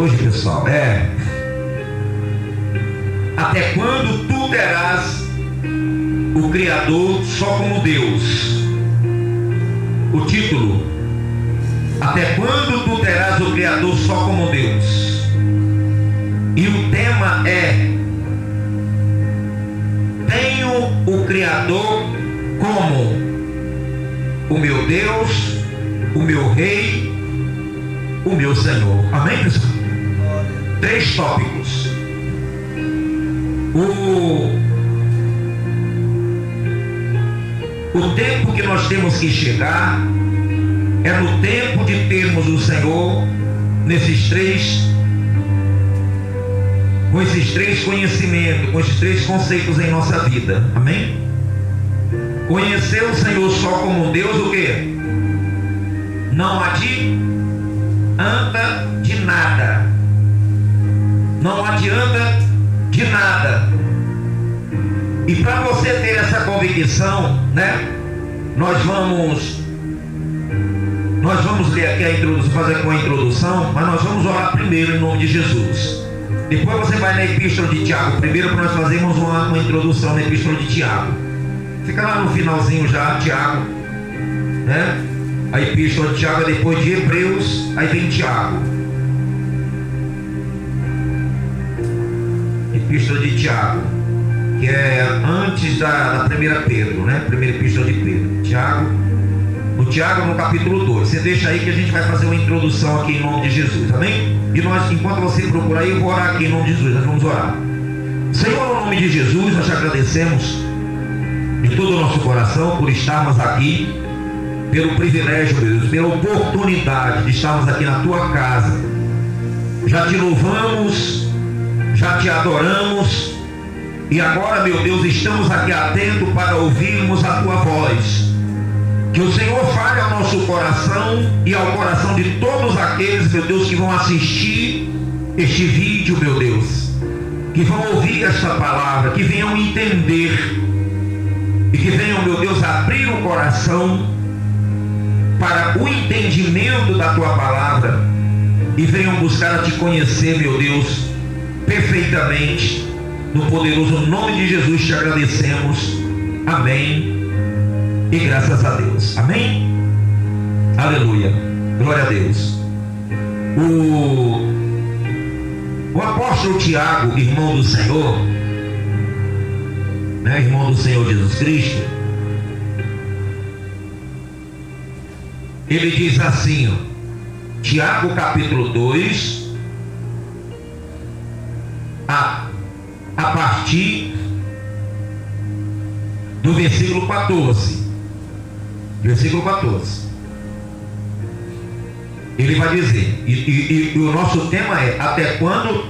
hoje, pessoal, é: até quando tu terás o Criador só como Deus? O título: até quando tu terás o Criador só como Deus? E o tema é: tenho o Criador como o meu Deus, o meu Rei, o meu Senhor. Amém, pessoal? 3 tópicos. O tempo que nós temos que chegar é no tempo de termos o Senhor com esses três conhecimentos, com esses 3 conceitos em nossa vida. Amém? Conhecer o Senhor só como Deus, o quê? Não adianta de nada. Não adianta de nada. E para você ter essa convicção, né? Nós vamos ler aqui a introdução, fazer com a introdução, mas nós vamos orar primeiro em nome de Jesus. Depois você vai na Epístola de Tiago primeiro, para nós fazermos uma introdução na Epístola de Tiago. Fica lá no finalzinho já, Tiago, né? A Epístola de Tiago é depois de Hebreus, aí vem Tiago. Epístola de Tiago, que é antes da primeira Pedro, né? Primeira Epístola de Pedro. Tiago no capítulo 2. Você deixa aí que a gente vai fazer uma introdução aqui em nome de Jesus, amém? E nós, enquanto você procura aí, eu vou orar aqui em nome de Jesus. Nós vamos orar. Senhor, no nome de Jesus, nós te agradecemos de todo o nosso coração por estarmos aqui, pelo privilégio, meu Deus, pela oportunidade de estarmos aqui na tua casa. Já te louvamos, já te adoramos, e agora, meu Deus, estamos aqui atentos para ouvirmos a tua voz. Que o Senhor fale ao nosso coração e ao coração de todos aqueles, meu Deus, que vão assistir este vídeo, meu Deus, que vão ouvir esta palavra, que venham entender e que venham, meu Deus, abrir o coração para o entendimento da tua palavra e venham buscar a te conhecer, meu Deus, perfeitamente. No poderoso nome de Jesus te agradecemos. Amém. E graças a Deus. Amém? Aleluia. Glória a Deus. O apóstolo Tiago, irmão do Senhor, né, irmão do Senhor Jesus Cristo, ele diz assim, ó, Tiago capítulo 2, a partir do versículo 14. Versículo 14. Ele vai dizer, e o nosso tema é: até quando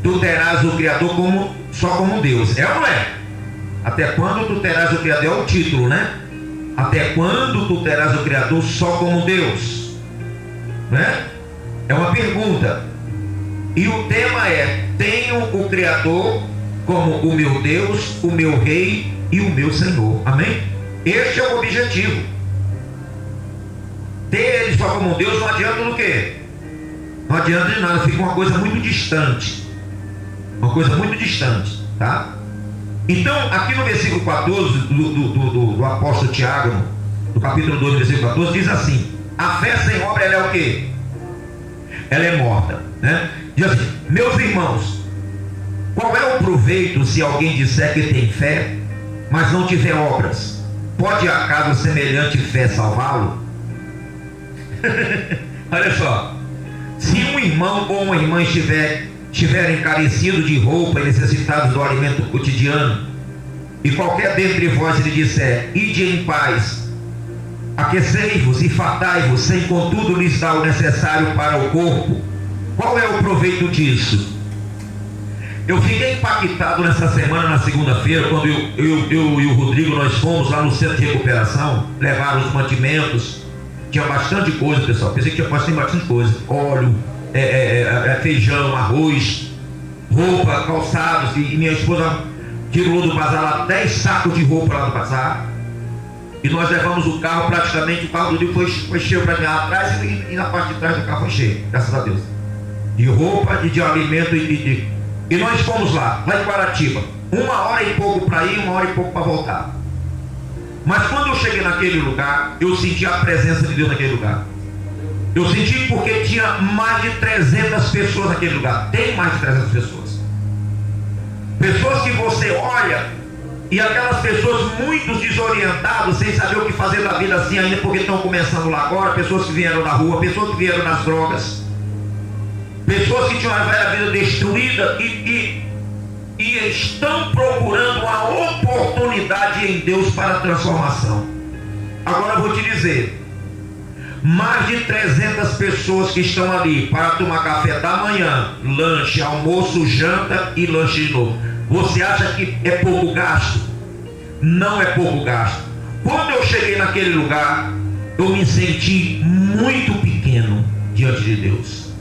tu terás o Criador só como Deus? É ou não é? Até quando tu terás o Criador? É o título, né? Até quando tu terás o Criador só como Deus? Né? É uma pergunta. E o tema é: tenho o Criador como o meu Deus, o meu Rei e o meu Senhor. Amém? Este é o objetivo. Ter ele só como Deus não adianta do quê? Não adianta de nada, fica uma coisa muito distante. Uma coisa muito distante, tá? Então, aqui no versículo 14 do apóstolo Tiago, no capítulo 2, versículo 14, diz assim: a fé sem obra, ela é o quê? Ela é morta, né? Diz assim: meus irmãos, qual é o proveito se alguém disser que tem fé, mas não tiver obras? Pode acaso semelhante fé salvá-lo? Olha só, se um irmão ou uma irmã estiverem carecidos de roupa e necessitados do alimento cotidiano, e qualquer dentre vós lhe disser: ide em paz, aquecei-vos e fartai-vos, sem contudo lhes dar o necessário para o corpo, qual é o proveito disso? Eu fiquei impactado nessa semana, na segunda-feira, quando eu e o Rodrigo, nós fomos lá no centro de recuperação, levar os mantimentos. Tinha bastante coisa, pessoal. Pensei que tinha bastante coisa: óleo, feijão, arroz, roupa, calçados. E minha esposa tirou do bazar lá 10 sacos de roupa lá do bazar. E nós levamos o carro, praticamente o carro do Rodrigo foi cheio para mim atrás, e na parte de trás do carro foi cheio, graças a Deus. de roupa e de alimento. E nós fomos lá em Guaratiba, 1h e pouco para ir, 1h e pouco para voltar. Mas quando eu cheguei naquele lugar, eu senti a presença de Deus naquele lugar. Eu senti porque tinha mais de 300 pessoas naquele lugar. Tem mais de 300 pessoas. Pessoas que você olha, e aquelas pessoas muito desorientadas, sem saber o que fazer da vida assim ainda, porque estão começando lá agora. Pessoas que vieram da rua, pessoas que vieram nas drogas, pessoas que tinham a vida destruída e estão procurando a oportunidade em Deus para a transformação. Agora eu vou te dizer, mais de 300 pessoas que estão ali para tomar café da manhã, lanche, almoço, janta e lanche de novo. Você acha que é pouco gasto? Não é pouco gasto. Quando eu cheguei naquele lugar, eu me senti muito pequeno diante de Deus.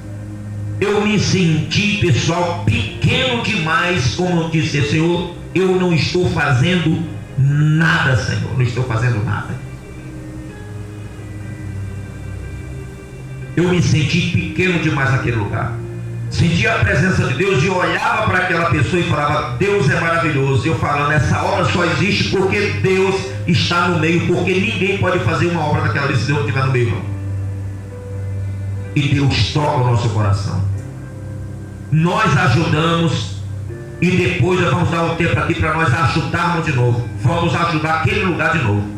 Eu me senti, pessoal, pequeno demais, como eu disse, Senhor, eu não estou fazendo nada, Senhor, não estou fazendo nada. Eu me senti pequeno demais naquele lugar. Sentia a presença de Deus e olhava para aquela pessoa e falava: Deus é maravilhoso. Eu falando, essa obra só existe porque Deus está no meio, porque ninguém pode fazer uma obra daquela se Deus não estiver no meio, não. E Deus toca o nosso coração. Nós ajudamos e depois nós vamos dar um tempo aqui para nós ajudarmos de novo. Vamos ajudar aquele lugar de novo.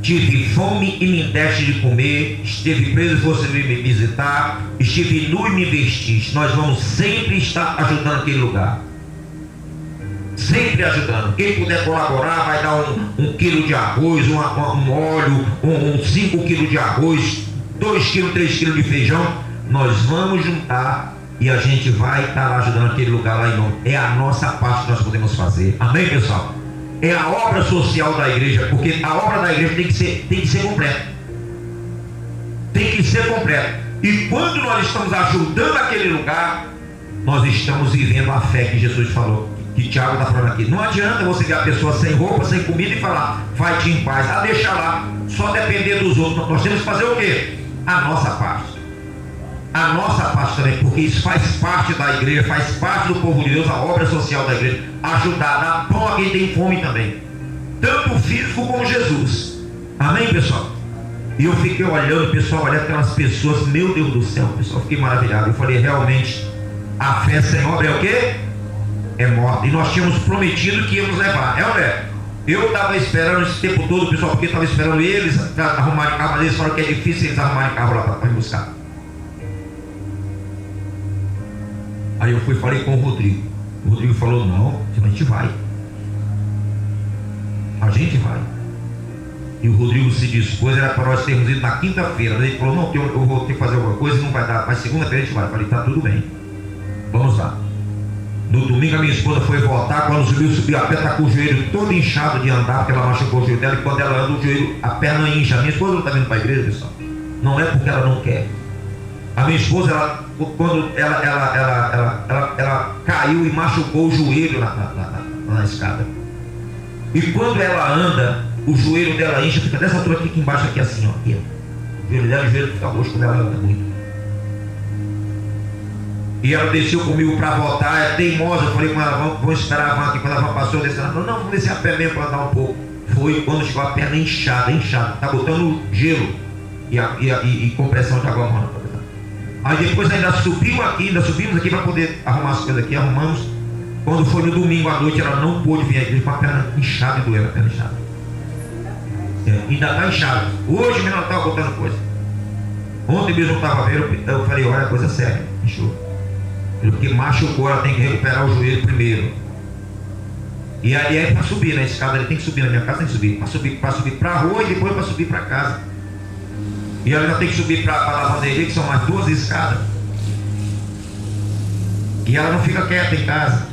Tive fome e me deste de comer, esteve preso e fosse me visitar, estive nu e me vestiste. Nós vamos sempre estar ajudando aquele lugar. Sempre ajudando. Quem puder colaborar vai dar um quilo de arroz, um óleo, 5 quilos de arroz, 2 quilos, 3 quilos de feijão. Nós vamos juntar e a gente vai estar lá ajudando aquele lugar lá em nome. É a nossa parte que nós podemos fazer. Amém, pessoal? É a obra social da igreja, porque a obra da igreja tem que ser completa. Tem que ser completa. E quando nós estamos ajudando aquele lugar, nós estamos vivendo a fé que Jesus falou, que Tiago está falando aqui. Não adianta você ver a pessoa sem roupa, sem comida e falar: vai-te em paz. Deixa lá, só depender dos outros. Nós temos que fazer o quê? A nossa parte. A nossa parte também, porque isso faz parte da igreja, faz parte do povo de Deus, a obra social da igreja. Ajudar, dar pão a quem tem fome também, tanto o físico como Jesus. Amém, pessoal? E eu fiquei olhando, pessoal, olhando aquelas pessoas, meu Deus do céu, pessoal, fiquei maravilhado. Eu falei, realmente, a fé sem obra é o quê? É morte. E nós tínhamos prometido que íamos levar, é ou não é? Eu estava esperando esse tempo todo, pessoal, porque estava esperando eles arrumarem carro, mas eles falaram que é difícil eles arrumarem carro lá para me buscar. Aí eu fui e falei com o Rodrigo. O Rodrigo falou: não, a gente vai. A gente vai. E o Rodrigo se dispôs, era para nós termos ido na quinta-feira. Ele falou: não, eu vou ter que fazer alguma coisa, não vai dar, mas segunda-feira a gente vai. Eu falei: tá tudo bem, vamos lá. No domingo a minha esposa foi voltar. Quando subiu a pé, tá com o joelho todo inchado de andar, porque ela machucou o joelho dela. E quando ela anda, o joelho, a perna incha. A minha esposa não está vindo para a igreja, pessoal. Não é porque ela não quer. A minha esposa, quando ela caiu e machucou o joelho na escada. E quando ela anda, o joelho dela incha, fica dessa altura aqui embaixo, aqui assim, ó. Aqui, ó. O joelho fica roxo quando ela anda muito. E ela desceu comigo para voltar, é teimosa. Eu falei com ela: vamos esperar a van aqui. Quando a van passou, eu desci. Ela falou: não, vamos descer a pé mesmo para andar um pouco. Foi quando chegou a perna inchada, tá botando gelo e compressão de água morna. Aí depois ainda subimos aqui para poder arrumar as coisas aqui, arrumamos. Quando foi no domingo à noite, ela não pôde vir aqui com a perna inchada e doendo, a perna inchada. Ainda está inchada. Hoje mesmo ela estava botando coisa. Ontem mesmo eu estava vendo, eu falei: olha, coisa séria, inchou. Porque machucou, ela tem que recuperar o joelho primeiro. E aí é para subir na escada, ele tem que subir na minha casa, tem que subir. Para subir para a rua e depois para subir para casa. E ela ainda tem que subir para a lavanderia, que são mais 2 escadas. E ela não fica quieta em casa.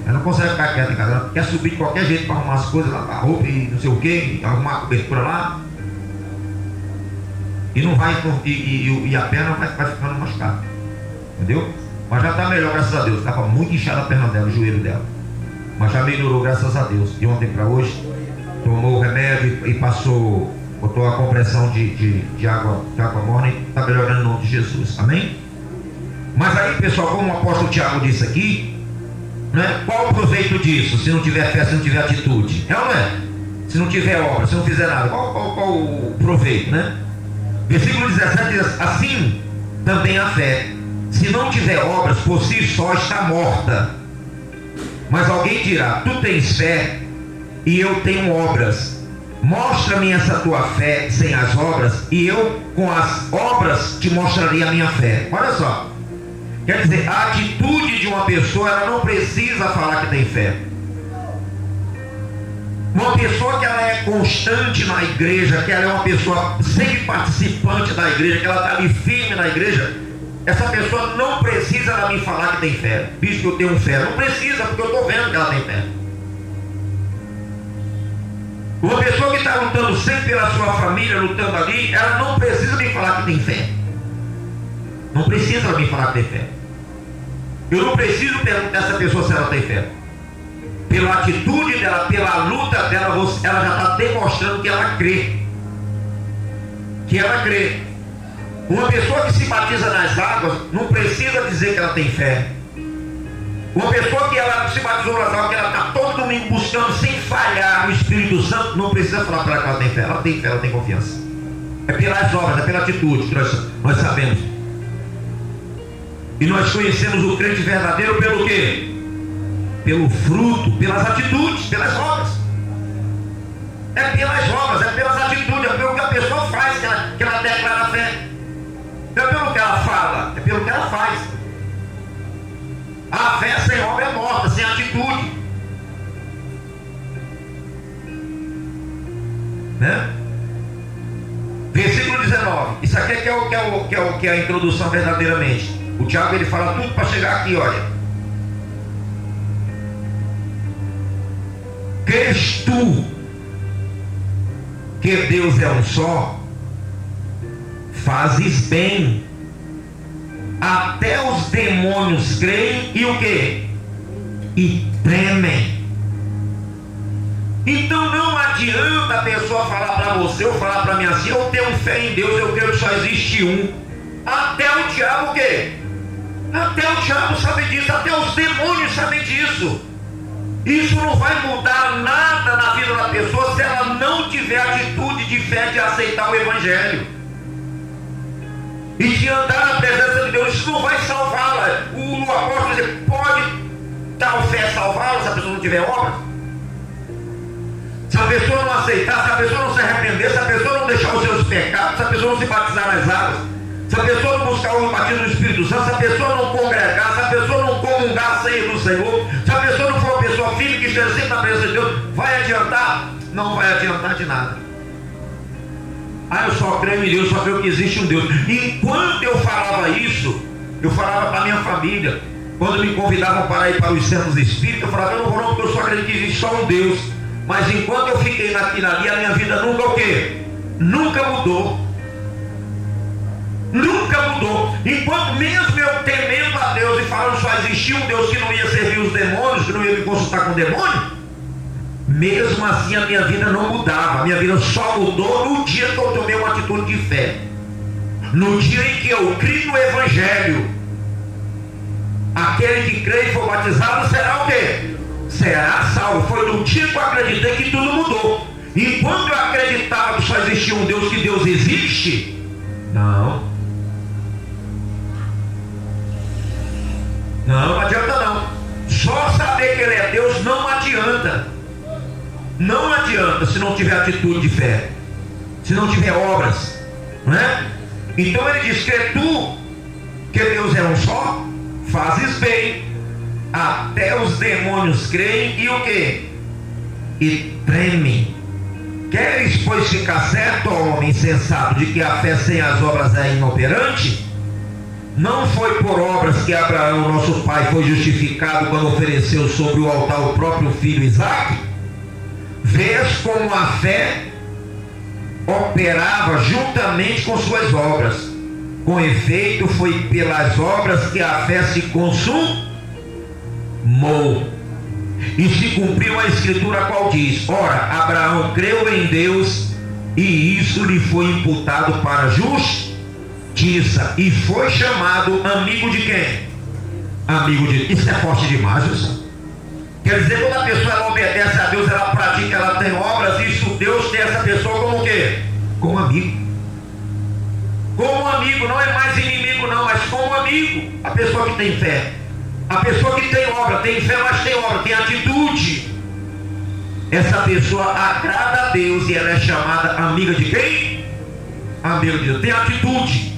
Ela não consegue ficar quieta em casa. Ela quer subir de qualquer jeito para arrumar as coisas lá, a roupa e não sei o que, arrumar a cobertura lá. E não vai, e a perna vai ficando machucada. Entendeu? Mas já está melhor, graças a Deus. Estava muito inchada a perna dela, o joelho dela. Mas já melhorou, graças a Deus. De ontem para hoje, tomou o remédio e passou Botou a compressão de água morna e está melhorando em nome de Jesus. Amém? Mas aí, pessoal, como o apóstolo Tiago disse aqui, né, qual o proveito disso? Se não tiver fé, se não tiver atitude? É ou não é? Se não tiver obra, se não fizer nada, qual o proveito, né? Versículo 17 diz: assim também a fé, se não tiver obras, por si só está morta. Mas alguém dirá: tu tens fé e eu tenho obras. Mostra-me essa tua fé sem as obras, e eu com as obras te mostrarei a minha fé. Olha só, quer dizer, a atitude de uma pessoa, ela não precisa falar que tem fé. Uma pessoa que ela é constante na igreja, que ela é uma pessoa sempre participante da igreja, que ela está ali firme na igreja, essa pessoa não precisa ela me falar que tem fé. Visto que eu tenho fé, não precisa, porque eu estou vendo que ela tem fé. Uma pessoa que está lutando sempre pela sua família, lutando ali, ela não precisa me falar que tem fé. Não precisa ela me falar que tem fé. Eu não preciso perguntar a essa pessoa se ela tem fé. Pela atitude dela, pela luta dela, ela já está demonstrando que ela crê. Que ela crê. Uma pessoa que se batiza nas águas não precisa dizer que ela tem fé. Uma pessoa que ela se batizou nas águas, que ela está todo domingo buscando sem falhar o Espírito Santo, não precisa falar para ela que ela tem fé. Ela tem fé, ela tem confiança. É pelas obras, é pela atitude que nós sabemos. E nós conhecemos o crente verdadeiro pelo quê? Pelo fruto, pelas atitudes, pelas obras. É pelas obras, é pelas atitudes, é pelo que a pessoa faz que ela declara a fé. Não é pelo que ela fala, é pelo que ela faz. A fé sem obra é morta, sem atitude. Né? Versículo 19. Isso aqui que é a introdução verdadeiramente. O Tiago ele fala tudo para chegar aqui, olha. Crês tu que Deus é um só? Fazes bem. Até os demônios creem e o quê? E tremem. Então não adianta a pessoa falar para você ou falar para mim assim: eu tenho fé em Deus, eu creio que só existe um. Até o diabo o quê? Até o diabo sabe disso, até os demônios sabem disso. Isso não vai mudar nada na vida da pessoa se ela não tiver atitude de fé de aceitar o Evangelho e de andar na presença de Deus. Isso não vai salvá-la. O apóstolo diz: pode tal fé salvá-la se a pessoa não tiver obra? Se a pessoa não aceitar, se a pessoa não se arrepender, se a pessoa não deixar os seus pecados, se a pessoa não se batizar nas águas, se a pessoa não buscar o batismo do Espírito Santo, se a pessoa não congregar, se a pessoa não comungar a ceia do Senhor, se a pessoa não for uma pessoa firme que esteja sempre na presença de Deus, vai adiantar? Não vai adiantar de nada. Eu só creio em Deus, só creio que existe um Deus. Enquanto eu falava isso, eu falava para a minha família, quando me convidavam para ir para os centros espíritas, eu falava: eu não vou não, porque eu só acredito que existe só um Deus. Mas enquanto eu fiquei naquilo ali, a minha vida nunca o quê? Nunca mudou. Nunca mudou. Enquanto mesmo eu temendo a Deus e falando só existia um Deus que não ia servir os demônios, que não ia me consultar com o demônio, mesmo assim a minha vida não mudava. A minha vida só mudou no dia que eu tomei uma atitude de fé. No dia em que eu criei no Evangelho. Aquele que crê e for batizado será o quê? Será salvo. Foi no dia que eu acreditei que tudo mudou. Enquanto eu acreditava que só existia um Deus, que Deus existe, não adianta não. Só saber que Ele é Deus não adianta. Não adianta se não tiver atitude de fé, se não tiver obras, não é? Então ele diz: crê tu que Deus é um só? Fazes bem. Até os demônios creem e o quê? E tremem. Queres, pois, ficar certo, ó homem insensato, de que a fé sem as obras é inoperante? Não foi por obras que Abraão, nosso pai, foi justificado quando ofereceu sobre o altar o próprio filho Isaque? Vês como a fé operava juntamente com suas obras. Com efeito, foi pelas obras que a fé se consumou e se cumpriu a escritura, qual diz: ora, Abraão creu em Deus e isso lhe foi imputado para justiça, e foi chamado amigo de quem? Amigo de... Isso é forte demais, pessoal. Quer dizer, quando a pessoa ela obedece a Deus, ela pratica, ela tem obras, isso Deus tem essa pessoa como o quê? Como amigo. Como amigo, não é mais inimigo não, mas como amigo. A pessoa que tem fé, a pessoa que tem obra, tem fé, mas tem obra, tem atitude, essa pessoa agrada a Deus e ela é chamada amiga de quem? Amiga de Deus. Tem atitude.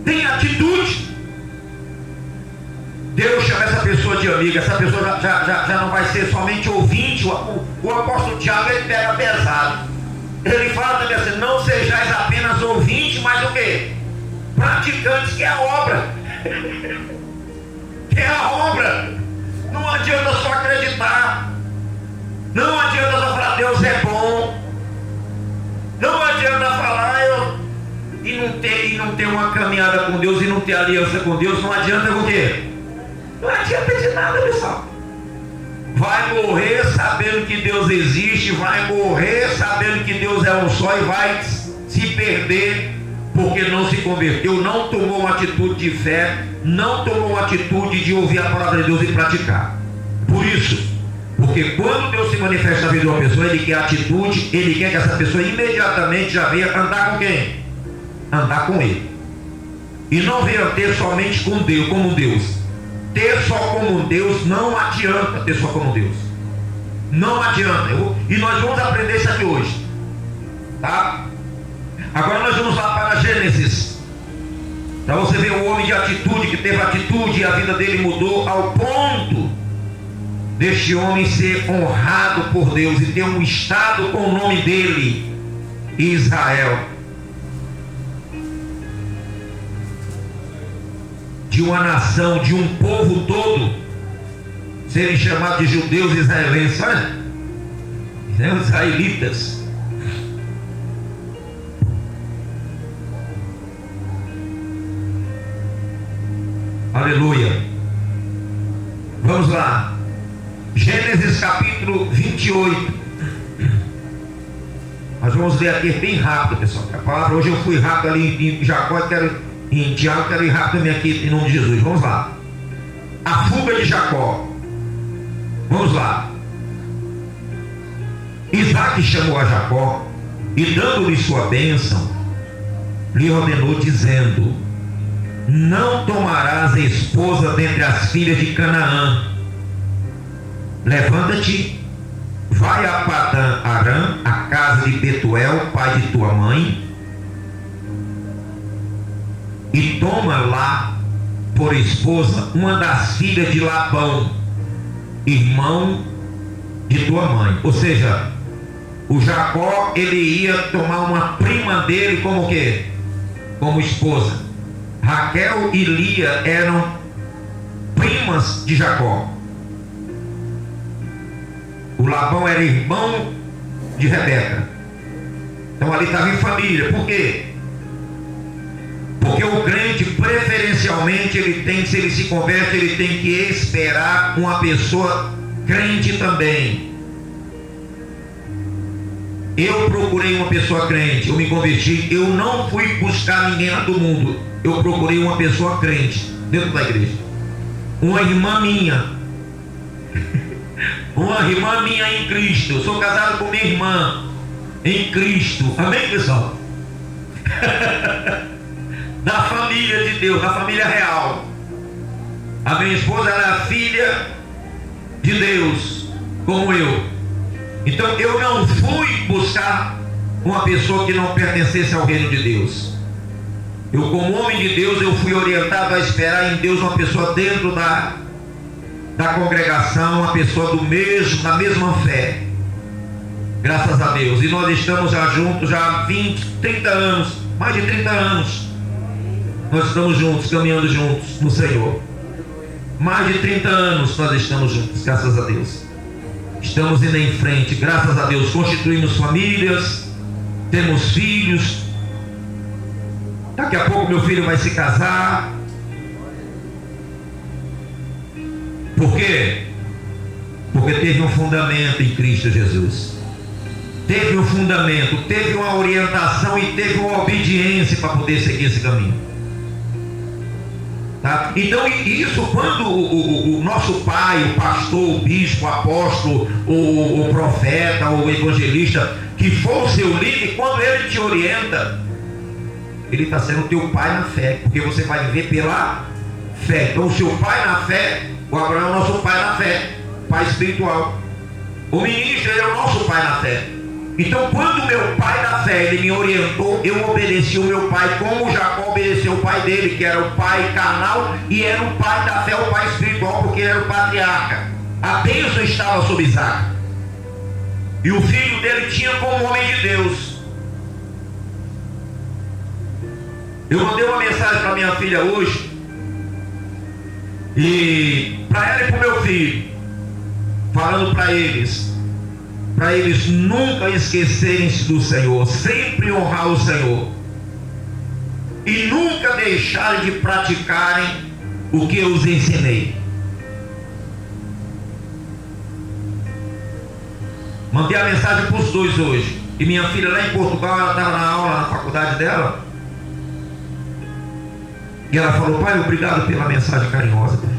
Tem atitude. Deus chama essa pessoa de amiga. Essa pessoa já não vai ser somente ouvinte. O apóstolo Tiago, ele pega pesado. Ele fala também assim: não sejais apenas ouvintes, mas o quê? Praticantes, que é a obra. Que é a obra. Não adianta só acreditar. Não adianta só falar Deus é bom. Não adianta falar e não ter uma caminhada com Deus e não ter aliança com Deus. Não adianta o quê? Não adianta de nada, pessoal. Vai morrer sabendo que Deus existe, vai morrer sabendo que Deus é um só e vai se perder porque não se converteu, não tomou uma atitude de fé, não tomou uma atitude de ouvir a palavra de Deus e praticar. Por isso, porque quando Deus se manifesta na vida de uma pessoa, Ele quer atitude, Ele quer que essa pessoa imediatamente já venha andar com quem? Andar com Ele. E não venha ter somente com Deus, como Deus. Ter só como Deus não adianta. Ter só como Deus não adianta. E nós vamos aprender isso aqui hoje, tá? Agora nós vamos lá para Gênesis, para você ver o homem de atitude, que teve atitude e a vida dele mudou ao ponto deste homem ser honrado por Deus e ter um estado com o nome dele, Israel. De uma nação, de um povo todo serem chamados de judeus israelenses, olha, israelitas. Aleluia. Vamos lá, Gênesis capítulo 28. Nós vamos ler aqui bem rápido, pessoal. A palavra, hoje eu fui rápido ali em Jacó e quero em Tiago, quero ir rápido também aqui em nome de Jesus. Vamos lá. A fuga de Jacó. Vamos lá. Isaac chamou a Jacó e, dando-lhe sua bênção, lhe ordenou, dizendo: não tomarás esposa dentre as filhas de Canaã. Levanta-te, vai a Padã Arã, a casa de Betuel, pai de tua mãe, e toma lá por esposa uma das filhas de Labão, irmão de tua mãe. Ou seja, o Jacó, ele ia tomar uma prima dele como o quê? Como esposa. Raquel e Lia eram primas de Jacó. O Labão era irmão de Rebeca. Então ali estava em família. Por quê? Porque o crente, preferencialmente, ele tem, se ele se converte, ele tem que esperar uma pessoa crente também. Eu procurei uma pessoa crente, eu me converti, eu não fui buscar ninguém lá do mundo, eu procurei uma pessoa crente dentro da igreja, uma irmã minha, uma irmã minha em Cristo. Eu sou casado com minha irmã em Cristo, amém, pessoal? Da família de Deus, da família real. A minha esposa era filha de Deus, como eu. Então eu não fui buscar uma pessoa que não pertencesse ao reino de Deus. Eu, como homem de Deus, eu fui orientado a esperar em Deus uma pessoa dentro da congregação, uma pessoa da mesma fé. Graças a Deus. E nós estamos já juntos já há 20, 30 anos, mais de 30 anos. Nós estamos juntos, caminhando juntos no Senhor. Mais de 30 anos nós estamos juntos, graças a Deus. Estamos indo em frente, graças a Deus. Constituímos famílias, temos filhos. Daqui a pouco meu filho vai se casar. Por quê? Porque teve um fundamento em Cristo Jesus. teve um fundamento, teve uma orientação e teve uma obediência para poder seguir esse caminho. Tá? Então, isso quando o nosso pai, o pastor, o bispo, o apóstolo, o profeta, o evangelista, que for o seu líder, quando ele te orienta, ele está sendo teu pai na fé, porque você vai viver pela fé. Então, o seu pai na fé, o Abraão é o nosso pai na fé, pai espiritual. O ministro, ele é o nosso pai na fé. Então, quando meu pai na fé, ele me orientou, eu obedeci o meu pai, como Jacó obedeceu o pai dele, que era o pai carnal, e era o pai da fé, o pai espiritual, porque ele era o patriarca. A bênção estava sobre Isaac. E o filho dele tinha como homem de Deus. Eu mandei uma mensagem para minha filha hoje, e para ela e para o meu filho, falando para eles nunca esquecerem-se do Senhor, sempre honrar o Senhor, e nunca deixarem de praticarem o que eu os ensinei. Mandei a mensagem para os dois hoje, e minha filha lá em Portugal, ela estava na aula na faculdade dela, e ela falou: pai, obrigado pela mensagem carinhosa.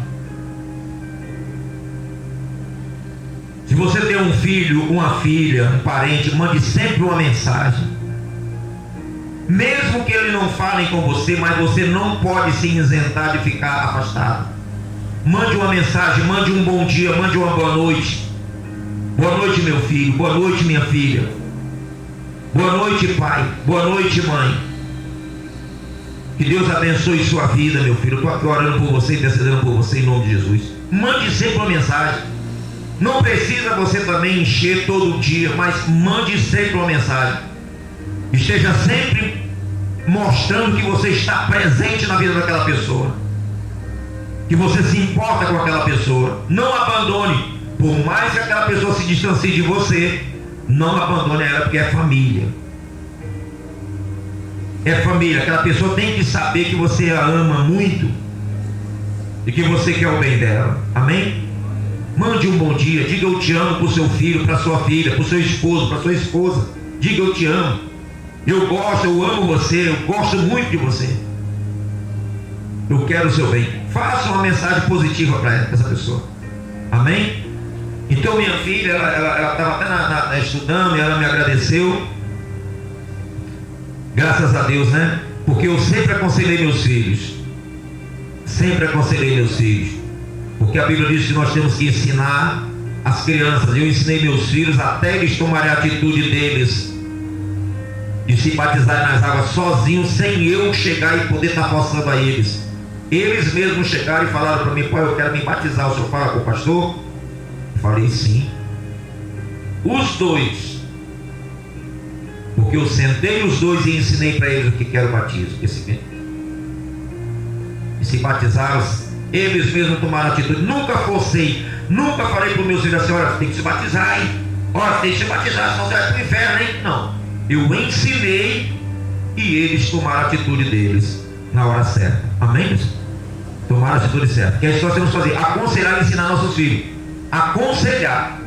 Se você tem um filho, uma filha, um parente, mande sempre uma mensagem. Mesmo que eles não falem com você, mas você não pode se isentar de ficar afastado. Mande uma mensagem, mande um bom dia, mande uma boa noite. Boa noite, meu filho, boa noite, minha filha. Boa noite, pai, boa noite, mãe. Que Deus abençoe sua vida, meu filho. Eu estou aqui orando por você, intercedendo por você em nome de Jesus. Mande sempre uma mensagem. Não precisa você também encher todo dia, mas mande sempre uma mensagem. Esteja sempre mostrando que você está presente na vida daquela pessoa, que você se importa com aquela pessoa. Não abandone. Por mais que aquela pessoa se distancie de você, não abandone ela, porque é família. É família. Aquela pessoa tem que saber que você a ama muito e que você quer o bem dela. Amém? Mande um bom dia, diga eu te amo para o seu filho, para a sua filha, para o seu esposo, para a sua esposa. Diga eu te amo. Eu gosto, eu amo você, eu gosto muito de você. Eu quero o seu bem. Faça uma mensagem positiva para essa pessoa. Amém? Então minha filha, ela estava até estudando e ela me agradeceu. Graças a Deus, né? Porque eu sempre aconselhei meus filhos. Sempre aconselhei meus filhos. Porque a Bíblia diz que nós temos que ensinar as crianças. Eu ensinei meus filhos até eles tomarem a atitude deles de se batizarem nas águas sozinhos, sem eu chegar e poder estar forçando a eles. Eles mesmos chegaram e falaram para mim: pai, eu quero me batizar, o senhor fala com o pastor? Eu falei sim. Os dois. Porque eu sentei os dois e ensinei para eles o que era o batismo. E se batizaram. Eles mesmos tomaram atitude. Nunca forcei, nunca falei para os meus filhos assim: olha, você tem que se batizar, hein? Olha, você tem que se batizar, senão você vai para o inferno, hein? Não. Eu ensinei e eles tomaram a atitude deles na hora certa. Amém? Tomaram a atitude certa. Que é isso que nós temos que fazer: aconselhar e ensinar nossos filhos. Aconselhar.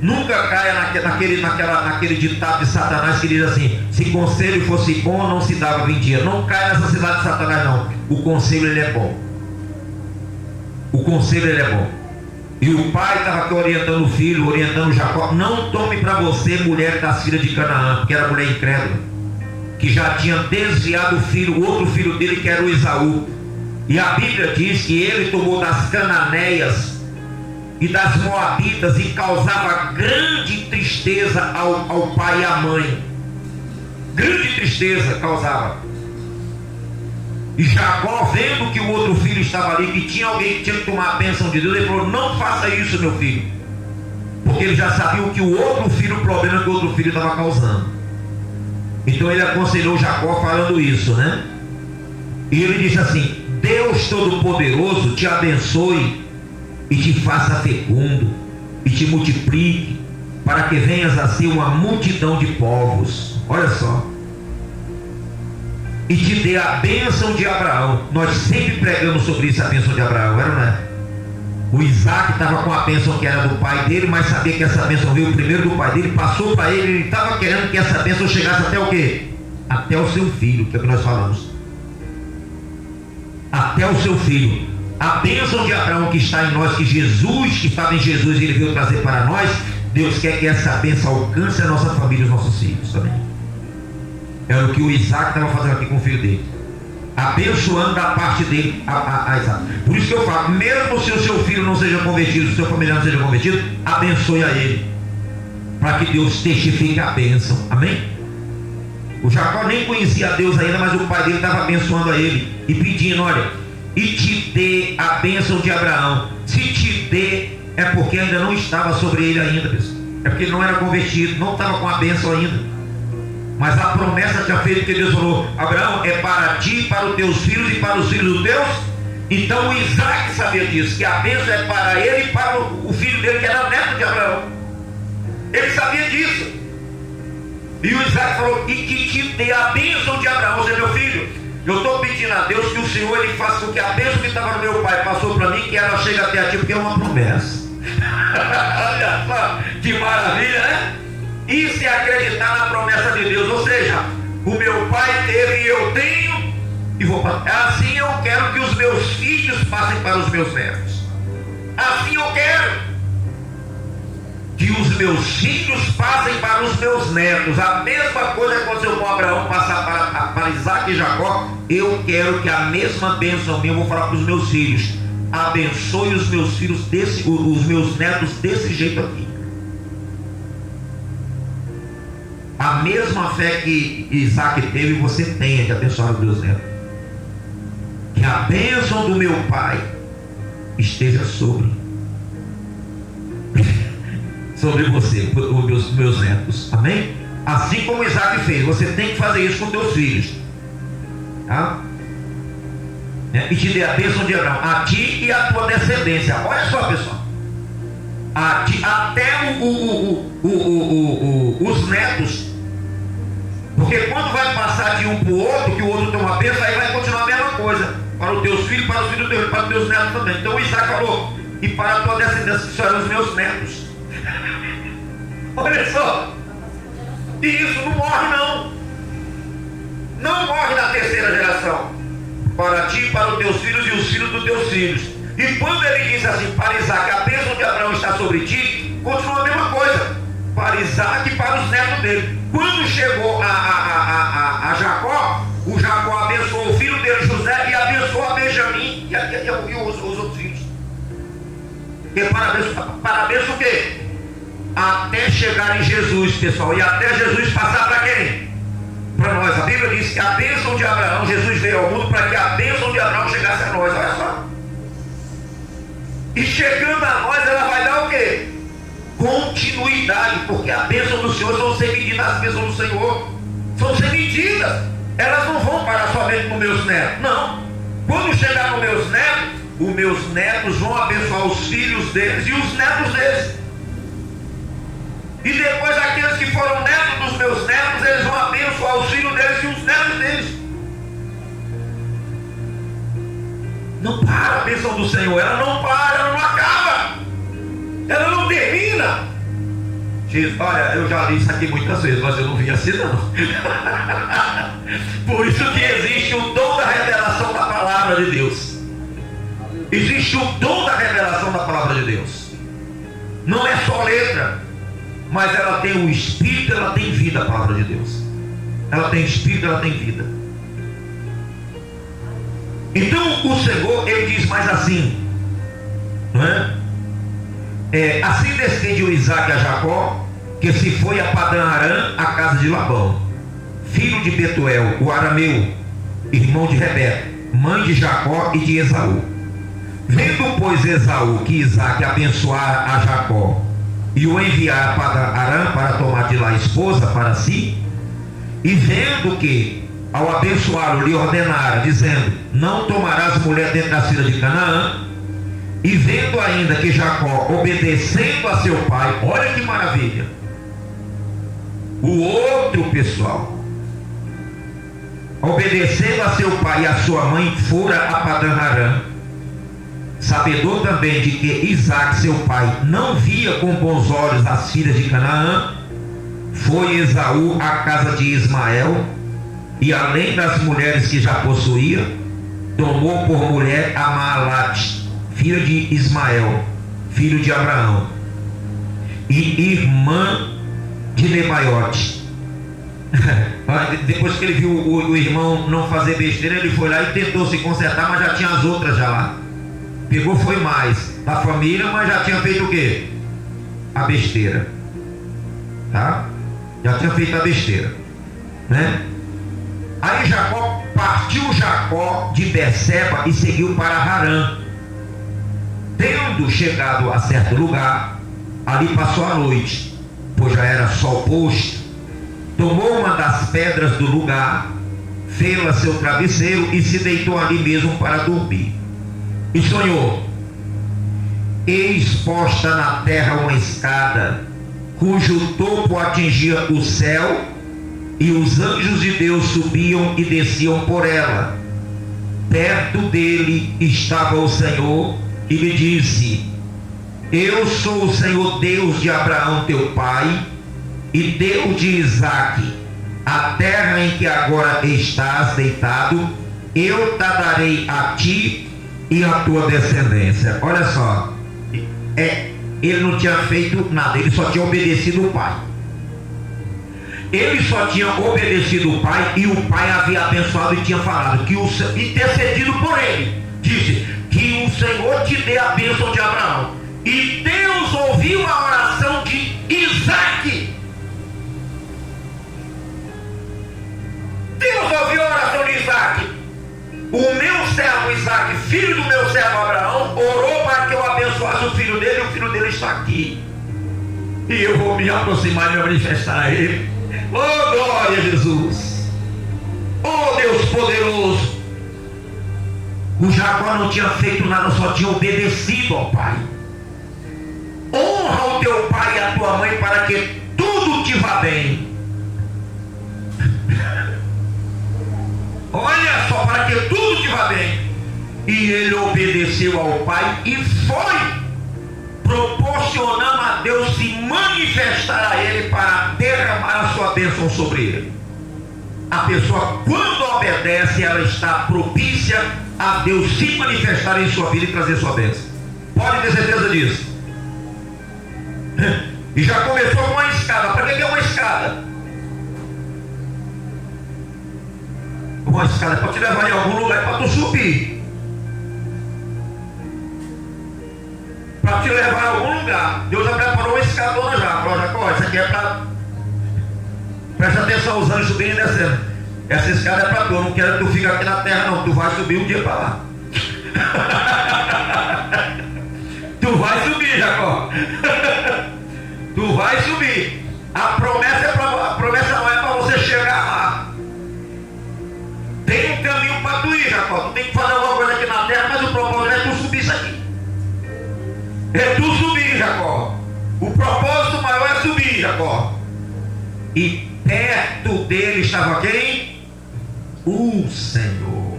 Nunca caia naquele ditado de Satanás que diz assim: se conselho fosse bom, não se dava 20 dias. Não caia nessa cidade de Satanás, não. O conselho, ele é bom. O conselho, ele é bom. E o pai estava aqui orientando o filho, orientando Jacó: não tome para você mulher das filhas de Canaã, porque era mulher incrédula, que já tinha desviado o filho, o outro filho dele, que era o Esaú. E a Bíblia diz que ele tomou das cananeias e das moabitas e causava grande tristeza ao pai e à mãe. Grande tristeza causava. E Jacó, vendo que o outro filho estava ali, que tinha alguém que tinha que tomar a bênção de Deus, ele falou: não faça isso, meu filho. Porque ele já sabia o que o outro filho, o problema que o outro filho estava causando. Então ele aconselhou Jacó falando isso, né? E ele disse assim: Deus Todo-Poderoso te abençoe e te faça fecundo e te multiplique, para que venhas a ser uma multidão de povos. Olha só. E te dê a bênção de Abraão. Nós sempre pregamos sobre isso, a bênção de Abraão, não é? O Isaac estava com a bênção que era do pai dele, mas sabia que essa bênção veio primeiro do pai dele, passou para ele, ele estava querendo que essa bênção chegasse até o quê? Até o seu filho, que é o que nós falamos. Até o seu filho. A bênção de Abraão que está em nós, que Jesus, que estava em Jesus, ele veio trazer para nós. Deus quer que essa bênção alcance a nossa família e os nossos filhos também. Era o que o Isaac estava fazendo aqui com o filho dele, abençoando da parte dele a Isaac. Por isso que eu falo, mesmo se o seu filho não seja convertido, se o seu familiar não seja convertido, abençoe a ele, para que Deus testifique a bênção. Amém? O Jacó nem conhecia Deus ainda, mas o pai dele estava abençoando a ele e pedindo: olha, e te dê a bênção de Abraão. Se te dê, é porque ainda não estava sobre ele ainda, pessoal. É porque ele não era convertido, não estava com a bênção ainda. Mas a promessa tinha feito, que Deus falou: Abraão, é para ti, para os teus filhos e para os filhos dos teus. Então o Isaac sabia disso, que a bênção é para ele e para o filho dele, que era neto de Abraão. Ele sabia disso. E o Isaac falou: e que te dê a bênção de Abraão. Ou seja, meu filho, eu estou pedindo a Deus que o Senhor ele faça com que a bênção que estava no meu pai passou para mim, que ela chegue até a ti, porque é uma promessa. Olha só, que maravilha, né? Isso é acreditar na promessa de Deus. Ou seja, o meu pai teve e eu tenho, e vou passar. Assim eu quero que os meus filhos passem para os meus netos. Assim eu quero que os meus filhos passem para os meus netos. A mesma coisa que aconteceu com Abraão passar para Isaac e Jacó. Eu quero que a mesma bênção minha, eu vou falar para os meus filhos: abençoe os meus filhos os meus netos desse jeito aqui. A mesma fé que Isaac teve, você tem de abençoar os meus netos. Que a bênção do meu pai esteja sobre você, os meus netos. Amém? Assim como Isaac fez, você tem que fazer isso com teus filhos. Tá? E te dê a bênção de Abraão, a ti e a tua descendência. Olha só, pessoal. Até os netos. Porque quando vai passar de um para o outro, que o outro tem uma bênção, aí vai continuar a mesma coisa. Para os teus filhos, para os filhos teus, para os teus netos também. Então o Isaac falou: e para a tua descendência, que serão os meus netos. Olha só. E isso não morre, não. Não morre na terceira geração. Para ti, para os teus filhos e os filhos dos teus filhos. E quando ele diz assim para Isaac: a bênção de Abraão está sobre ti, continua a mesma coisa. Para Isaac e para os netos dele. Quando chegou a Jacó, o Jacó abençoou o filho dele, José, e abençoou a Benjamim e os outros filhos. E para abençoar o quê? Até chegar em Jesus, pessoal. E até Jesus passar para quem? Para nós. A Bíblia diz que a bênção de Abraão, Jesus veio ao mundo para que a bênção de Abraão chegasse a nós. Olha só. E chegando a nós, ela vai dar o quê? Continuidade, porque a bênção do Senhor são sem medidas. As bênçãos do Senhor são sem medidas. Elas não vão parar somente nos meus netos, não. Quando chegar nos meus netos, os meus netos vão abençoar os filhos deles e os netos deles. E depois aqueles que foram netos dos meus netos, eles vão abençoar os filhos deles e os netos deles. Não para a bênção do Senhor, ela não para, ela não acaba. Ela não termina. Jesus, olha, eu já li isso aqui muitas vezes, mas eu não vi assim não. Por isso que existe o dom da revelação da palavra de Deus. Existe o dom da revelação da palavra de Deus. Não é só letra, mas ela tem o espírito, ela tem vida, a palavra de Deus. Ela tem espírito, ela tem vida. Então o Senhor, ele diz mais assim, não é? Assim descendeu Isaac a Jacó, que se foi a Padã Arã, a casa de Labão, filho de Betuel, o arameu, irmão de Rebeca, mãe de Jacó e de Esaú. Vendo, pois, Esaú que Isaac abençoara a Jacó e o enviara para Arã para tomar de lá esposa para si, e vendo que ao abençoá-lo lhe ordenara, dizendo: não tomarás mulher dentre as filhas de Canaã, e vendo ainda que Jacó, obedecendo a seu pai, olha que maravilha, o outro pessoal, obedecendo a seu pai e a sua mãe, fora a Padã Arã, sabedor também de que Isaque, seu pai, não via com bons olhos as filhas de Canaã, foi Esaú à casa de Ismael, e além das mulheres que já possuía, tomou por mulher a Maalate, filha de Ismael, filho de Abraão, e irmã de Nebaiote. Depois que ele viu o irmão não fazer besteira, ele foi lá e tentou se consertar, mas já tinha as outras já lá. Pegou, foi mais da família, mas já tinha feito o quê? A besteira. Tá? Já tinha feito a besteira, né? Aí partiu Jacó de Berseba e seguiu para Harã. Tendo chegado a certo lugar, ali passou a noite, pois já era sol posto. Tomou uma das pedras do lugar, fê-la seu travesseiro e se deitou ali mesmo para dormir. E sonhou: eis posta na terra uma escada, cujo topo atingia o céu, e os anjos de Deus subiam e desciam por ela. Perto dele estava o Senhor e lhe disse: eu sou o Senhor Deus de Abraão teu pai e Deus de Isaque. A terra em que agora estás deitado, eu te darei a ti e a tua descendência. Olha só, ele não tinha feito nada, ele só tinha obedecido o pai. Ele só tinha obedecido o pai, e o pai havia abençoado e tinha falado que intercedido por ele, disse que o Senhor te dê a bênção de Abraão. E Deus ouviu a oração de Isaque. Deus ouviu a oração de Isaque. O meu servo Isaque, filho do meu servo Abraão, orou para que eu abençoasse o filho dele, e o filho dele está aqui. E eu vou me aproximar e me manifestar a ele. Oh, glória a Jesus! Oh, Deus poderoso! O Jacó não tinha feito nada, só tinha obedecido ao pai. Honra o teu pai e a tua mãe para que tudo te vá bem. Olha só, para que tudo te vá bem. E ele obedeceu ao pai e foi proporcionando a Deus se manifestar a ele para derramar a sua bênção sobre ele. A pessoa, quando obedece, ela está propícia a Deus se manifestar em sua vida e trazer sua bênção. Pode ter certeza disso. E já começou com uma escada. Para que é uma escada? Uma escada para te levar em algum lugar, para tu subir, para te levar a algum lugar. Deus já preparou uma escadona já. Falou: Jacó, isso aqui é para... Presta atenção, os anjos subindo e descendo. Essa escada é para tu. Eu não quero que tu fique aqui na terra, não. Tu vai subir um dia para lá. Tu vai subir, Jacó. Tu vai subir. A promessa não é para você chegar lá. Tem um caminho para tu ir, Jacó. Tu tem que fazer alguma coisa aqui na terra, mas o propósito é tu subir isso aqui. É tu subir, Jacó. O propósito maior é subir, Jacó. E perto dele estava quem? O Senhor.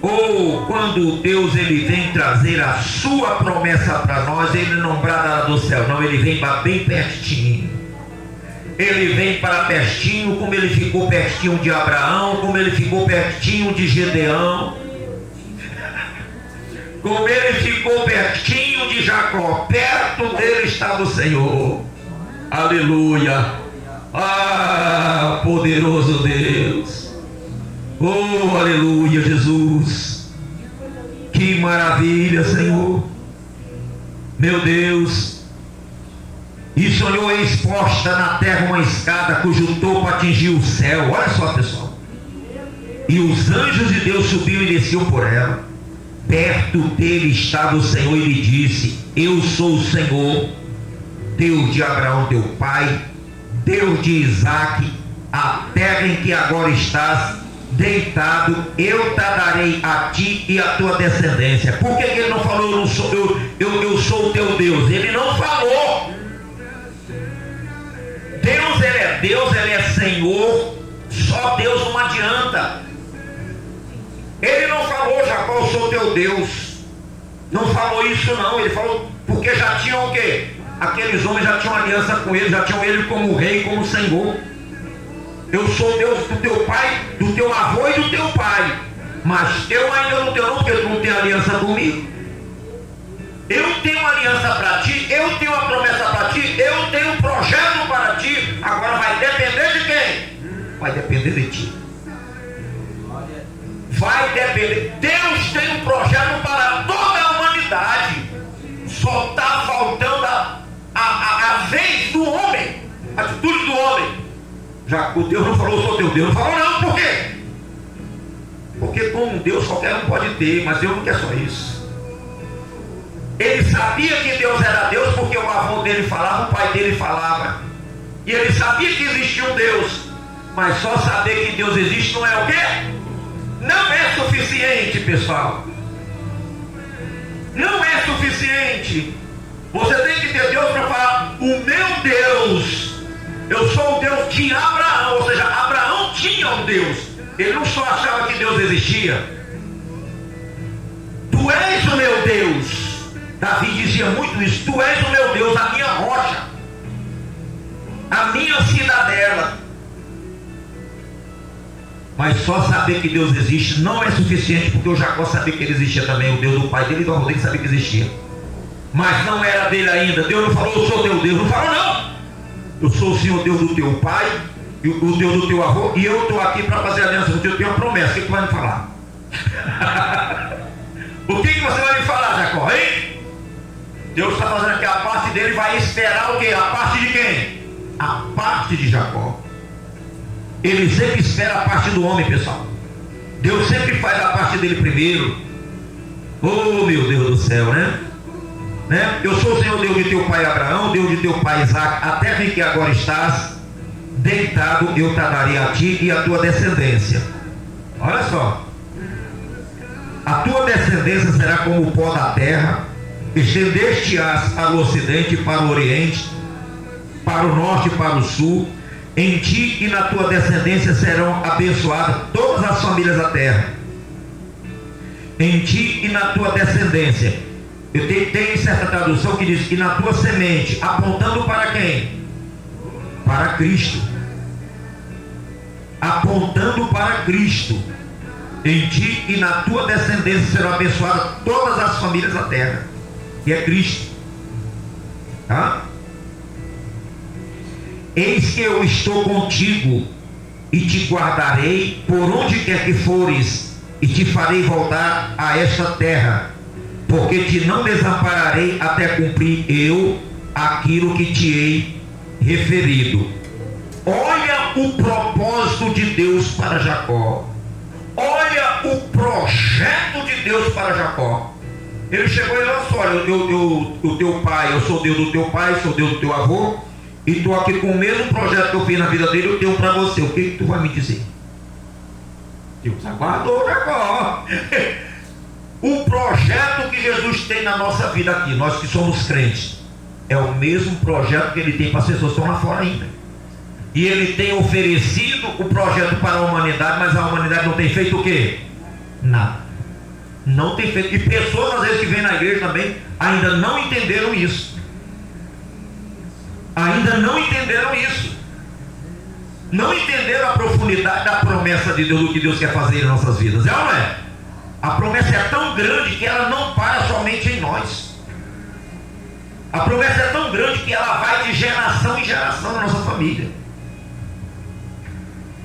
Ou quando Deus ele vem trazer a sua promessa para nós, ele não brada do céu, não, ele vem para bem pertinho. Ele vem para pertinho, como ele ficou pertinho de Abraão, como ele ficou pertinho de Gedeão, como ele ficou pertinho de Jacó. Perto dele estava o Senhor. Aleluia. Ah, poderoso Deus. Oh, aleluia, Jesus. Que maravilha, Senhor. Meu Deus. E sonhou exposta na terra uma escada cujo topo atingiu o céu. Olha só, pessoal. E os anjos de Deus subiam e desciam por ela. Perto dele estava o Senhor e lhe disse: eu sou o Senhor, Deus de Abraão teu pai, Deus de Isaque. A terra em que agora estás deitado, eu te darei a ti e a tua descendência. Por que ele não falou eu sou o teu Deus? Ele não falou. Deus, ele é Deus, ele é Senhor. Só Deus não adianta. Ele não falou, Jacó, eu sou teu Deus. Não falou isso não. Ele falou, porque já tinham o quê? Aqueles homens já tinham aliança com ele, já tinham ele como rei, como senhor. Eu sou Deus do teu pai, do teu avô e do teu pai. Mas eu ainda não tenho não, porque tu não tem aliança comigo. Eu tenho aliança para ti, eu tenho a promessa para ti, eu tenho um projeto para ti. Agora vai depender de quem? Vai depender de ti. Vai depender. Deus tem um projeto para toda a humanidade. Só está faltando a vez do homem, a atitude do homem. Já o Deus não falou, eu sou teu Deus. Não falou não, por quê? Porque com Deus qualquer um pode ter, mas Deus não quer só isso. Ele sabia que Deus era Deus porque o avô dele falava, o pai dele falava. E ele sabia que existia um Deus. Mas só saber que Deus existe não é o quê? Não é suficiente, pessoal. Não é suficiente. Você tem que ter Deus para falar, o meu Deus. Eu sou o Deus de Abraão. Ou seja, Abraão tinha um Deus. Ele não só achava que Deus existia. Tu és o meu Deus. Davi dizia muito isso. Tu és o meu Deus, a minha rocha, a minha cidadela. Mas só saber que Deus existe não é suficiente, porque o Jacó sabia que ele existia também. O Deus do pai dele e do avô dele sabia que existia. Mas não era dele ainda. Deus não falou, eu sou teu Deus. Não falou não. Eu sou o Senhor Deus do teu pai, o Deus do teu avô, e eu estou aqui para fazer aliança contigo. Eu tenho uma promessa. O que tu vai me falar? O que você vai me falar, Jacó, hein? Deus está fazendo aqui a parte dele, vai esperar o quê? A parte de quem? A parte de Jacó. Ele sempre espera a parte do homem, pessoal. Deus sempre faz a parte dele primeiro. Oh, meu Deus do céu, né? Eu sou o Senhor Deus de teu pai Abraão, Deus de teu pai Isaac. A terra em que agora estás deitado eu te darei a ti e a tua descendência. Olha só. A tua descendência será como o pó da terra. Estendeste-as para o ocidente, para o oriente, para o norte e para o sul. Em ti e na tua descendência serão abençoadas todas as famílias da terra. Em ti e na tua descendência. Eu tenho certa tradução que diz, e na tua semente, apontando para quem? Para Cristo. Apontando para Cristo. Em ti e na tua descendência serão abençoadas todas as famílias da terra. Que é Cristo. Tá? Eis que eu estou contigo e te guardarei por onde quer que fores, e te farei voltar a esta terra, porque te não desampararei até cumprir eu aquilo que te hei referido. Olha o propósito de Deus para Jacó. Olha o projeto de Deus para Jacó. Ele chegou e lançou, olha, o teu pai, eu sou Deus do teu pai, sou Deus do teu avô, e estou aqui com o mesmo projeto que eu fiz na vida dele, eu tenho para você. O que tu vai me dizer? Deus aguardou, Jacó. O projeto que Jesus tem na nossa vida aqui, nós que somos crentes, é o mesmo projeto que ele tem para as pessoas que estão lá fora ainda. E ele tem oferecido o projeto para a humanidade, mas a humanidade não tem feito o quê? Nada. Não tem feito. E pessoas às vezes que vêm na igreja também ainda não entenderam isso. Ainda não entenderam isso. Não entenderam a profundidade da promessa de Deus, do que Deus quer fazer em nossas vidas. É ou não é? A promessa é tão grande que ela não para somente em nós. A promessa é tão grande que ela vai de geração em geração na nossa família,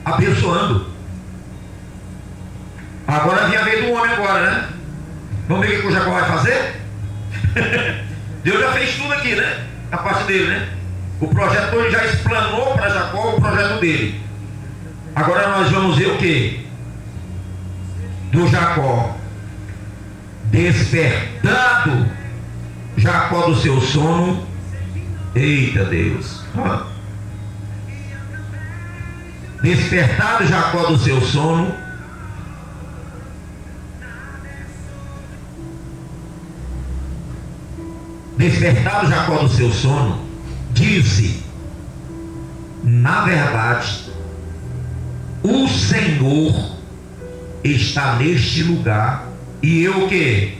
abençoando. Agora vinha a vez do homem agora, né? Vamos ver o que o Jacó vai fazer? Deus já fez tudo aqui, né? A parte dele, né? O projeto ele já explanou para Jacó o projeto dele. Agora nós vamos ver o que? Do Jacó. Despertado Jacó do seu sono. Eita Deus. Despertado Jacó do seu sono. Despertado Jacó do seu sono, disse: na verdade, o Senhor está neste lugar, e eu o quê?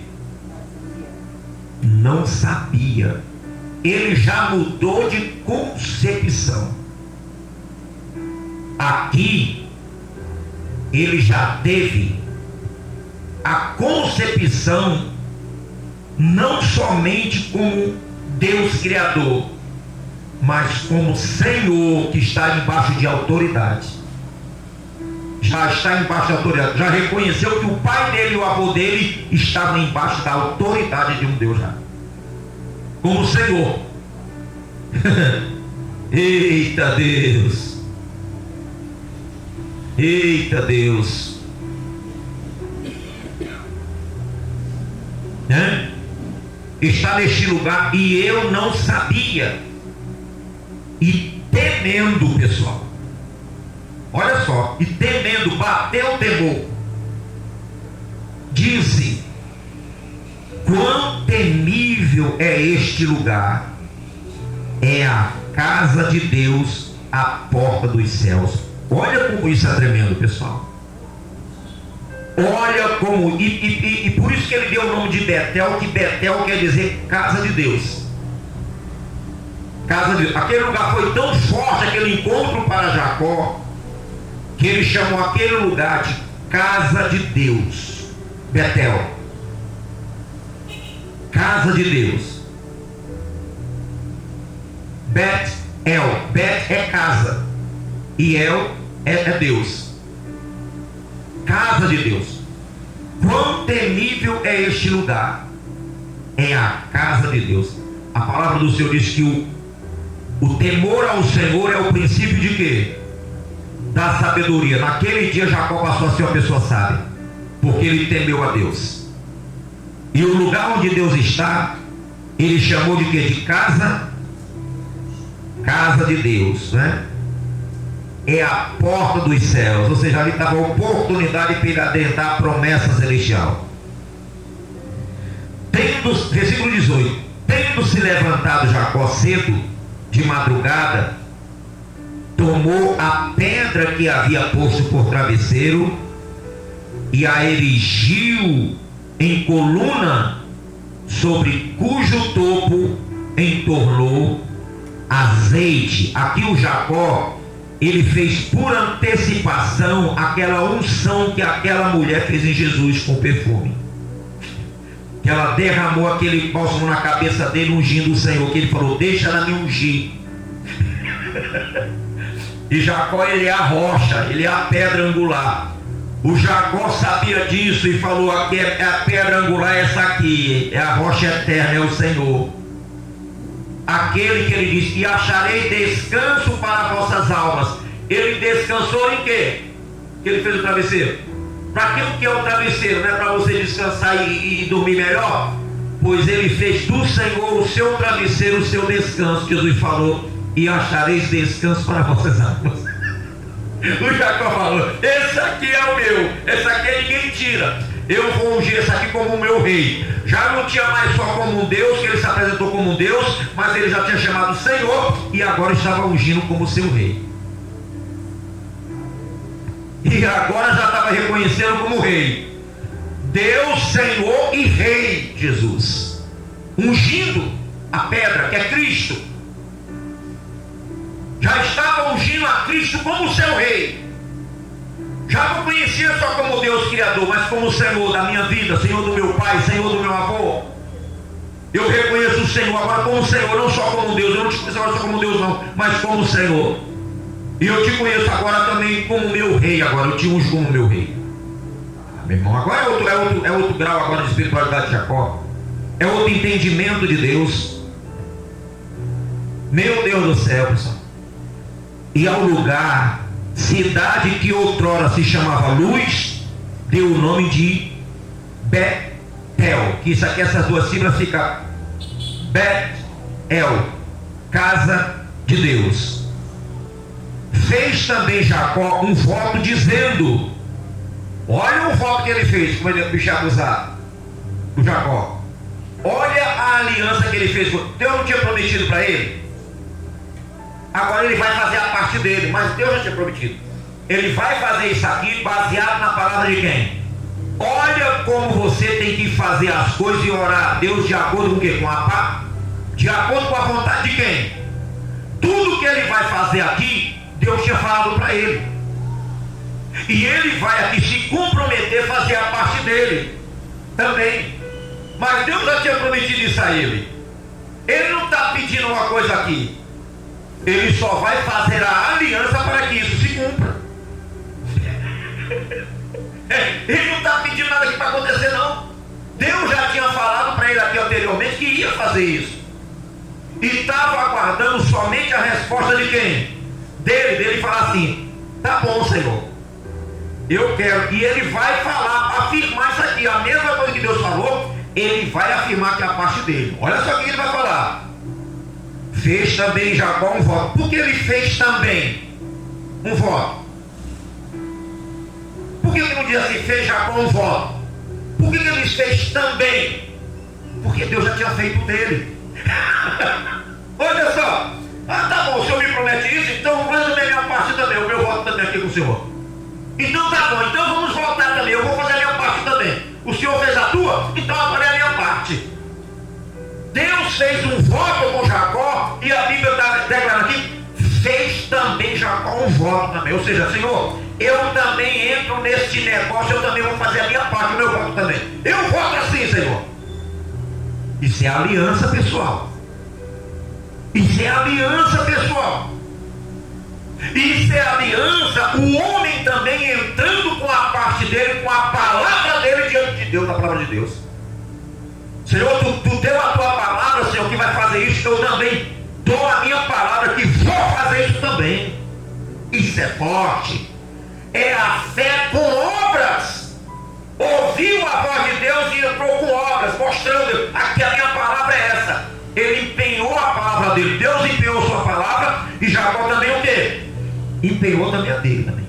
Não sabia. Ele já mudou de concepção. Aqui ele já teve a concepção não somente como Deus Criador, mas como Senhor que está embaixo de autoridade. Já está embaixo de autoridade. Já reconheceu que o pai dele e o avô dele estavam embaixo da autoridade de um Deus já. Como Senhor. Eita Deus. Eita Deus. Né? Está neste lugar e eu não sabia. E temendo, pessoal. Olha só, e temendo, bateu o temor. Disse: quão temível é este lugar! É a casa de Deus, a porta dos céus. Olha como isso é tremendo, pessoal. Olha como, e por isso que ele deu o nome de Betel, que Betel quer dizer casa de Deus. Casa de Deus. Aquele lugar foi tão forte, aquele encontro para Jacó, que ele chamou aquele lugar de casa de Deus. Betel. Casa de Deus. Bet-El. Bet é casa. E El é Deus. Casa de Deus. Quão temível é este lugar! É a casa de Deus. A palavra do Senhor diz que o temor ao Senhor é o princípio de quê? Da sabedoria. Naquele dia Jacó passou a ser uma pessoa sábia, porque ele temeu a Deus. E o lugar onde Deus está, ele chamou de quê? De casa de Deus, né? É a porta dos céus. Ou seja, ali estava a oportunidade para ele adentrar a promessa celestial. Versículo 18: tendo se levantado Jacó cedo de madrugada, tomou a pedra que havia posto por travesseiro e a erigiu em coluna, sobre cujo topo entornou azeite. Aqui o Jacó, ele fez por antecipação aquela unção que aquela mulher fez em Jesus com perfume. Que ela derramou aquele bálsamo na cabeça dele, ungindo o Senhor, que ele falou: deixa ela me ungir. E Jacó, ele é a rocha, ele é a pedra angular. O Jacó sabia disso e falou: aqui é a pedra angular, essa aqui é a rocha eterna, é o Senhor. Aquele que ele disse: e acharei descanso para vossas almas. Ele descansou em quê? Que ele fez o travesseiro. Para que é o travesseiro? Não é para você descansar e dormir melhor? Pois ele fez do Senhor o seu travesseiro, o seu descanso. Jesus falou: e achareis descanso para vossas almas. O Jacó falou: esse aqui é o meu, esse aqui ninguém tira. Eu vou ungir esse aqui como o meu rei. Já não tinha mais só como um Deus, que ele se apresentou como um Deus, mas ele já tinha chamado Senhor e agora estava ungindo como seu rei. E agora já estava reconhecendo como rei. Deus, Senhor e Rei Jesus. Ungindo a pedra que é Cristo. Já estava ungindo a Cristo como seu rei. Já não conhecia só como Deus Criador, mas como Senhor da minha vida, Senhor do meu pai, Senhor do meu avô. Eu reconheço o Senhor agora como Senhor, não só como Deus. Eu não te conheço agora só como Deus não, mas como Senhor. E eu te conheço agora também como meu rei. Agora eu te unjo como meu rei. Meu irmão, agora é outro grau agora de espiritualidade de Jacó. É outro entendimento de Deus. Meu Deus do céu, pessoal. E ao lugar, cidade que outrora se chamava Luz, deu o nome de Betel. Que isso aqui, essas duas sílabas ficam Betel, casa de Deus. Fez também Jacó um voto dizendo: olha o voto que ele fez, como ele é bicho abusado, o Jacó. Olha a aliança que ele fez. Deus não tinha prometido para ele. Agora ele vai fazer a parte dele, mas Deus já tinha prometido. Ele vai fazer isso aqui baseado na palavra de quem? Olha como você tem que fazer as coisas e orar a Deus de acordo com o quê? De acordo com a vontade de quem? Tudo que ele vai fazer aqui, Deus tinha falado para ele. E ele vai aqui se comprometer a fazer a parte dele também. Mas Deus já tinha prometido isso a ele. Ele não está pedindo uma coisa aqui. Ele só vai fazer a aliança para que isso se cumpra. Ele não está pedindo nada aqui para acontecer, não. Deus já tinha falado para ele aqui anteriormente que ia fazer isso. E estava aguardando somente a resposta de quem? Dele falar assim: tá bom, Senhor, eu quero. E ele vai falar, afirmar isso aqui, a mesma coisa que Deus falou. Ele vai afirmar que é a parte dele. Olha só o que ele vai falar. Fez também Jacó um voto. Por que ele fez também um voto? Por que ele não diz assim, fez Jacó um voto? Por que ele fez também? Porque Deus já tinha feito dele. Olha só. Ah, tá bom, o Senhor me promete isso, então vamos fazer a minha parte também, o meu voto também aqui com o Senhor. Então tá bom, então vamos voltar também, eu vou fazer a minha parte também. O Senhor fez a tua, então agora é a minha parte. Deus fez um voto com Jacó, e a Bíblia está declarando aqui, fez também Jacó um voto também. Ou seja, Senhor, eu também entro neste negócio, eu também vou fazer a minha parte, o meu voto também. Eu voto assim, Senhor. Isso é aliança, pessoal. Isso é aliança, pessoal. Isso é aliança, o homem também entrando com a parte dele, com a palavra dele diante de Deus, a palavra de Deus. Senhor, tu deu a tua palavra, Senhor, que vai fazer isso, eu também dou a minha palavra que vou fazer isso também. Isso é forte. É a fé com obras. Ouviu a voz de Deus e entrou com obras, mostrando aqui a minha palavra é essa. Ele empenhou a palavra dele, Deus empenhou sua palavra, e Jacó também o quê? Empenhou também a dele também.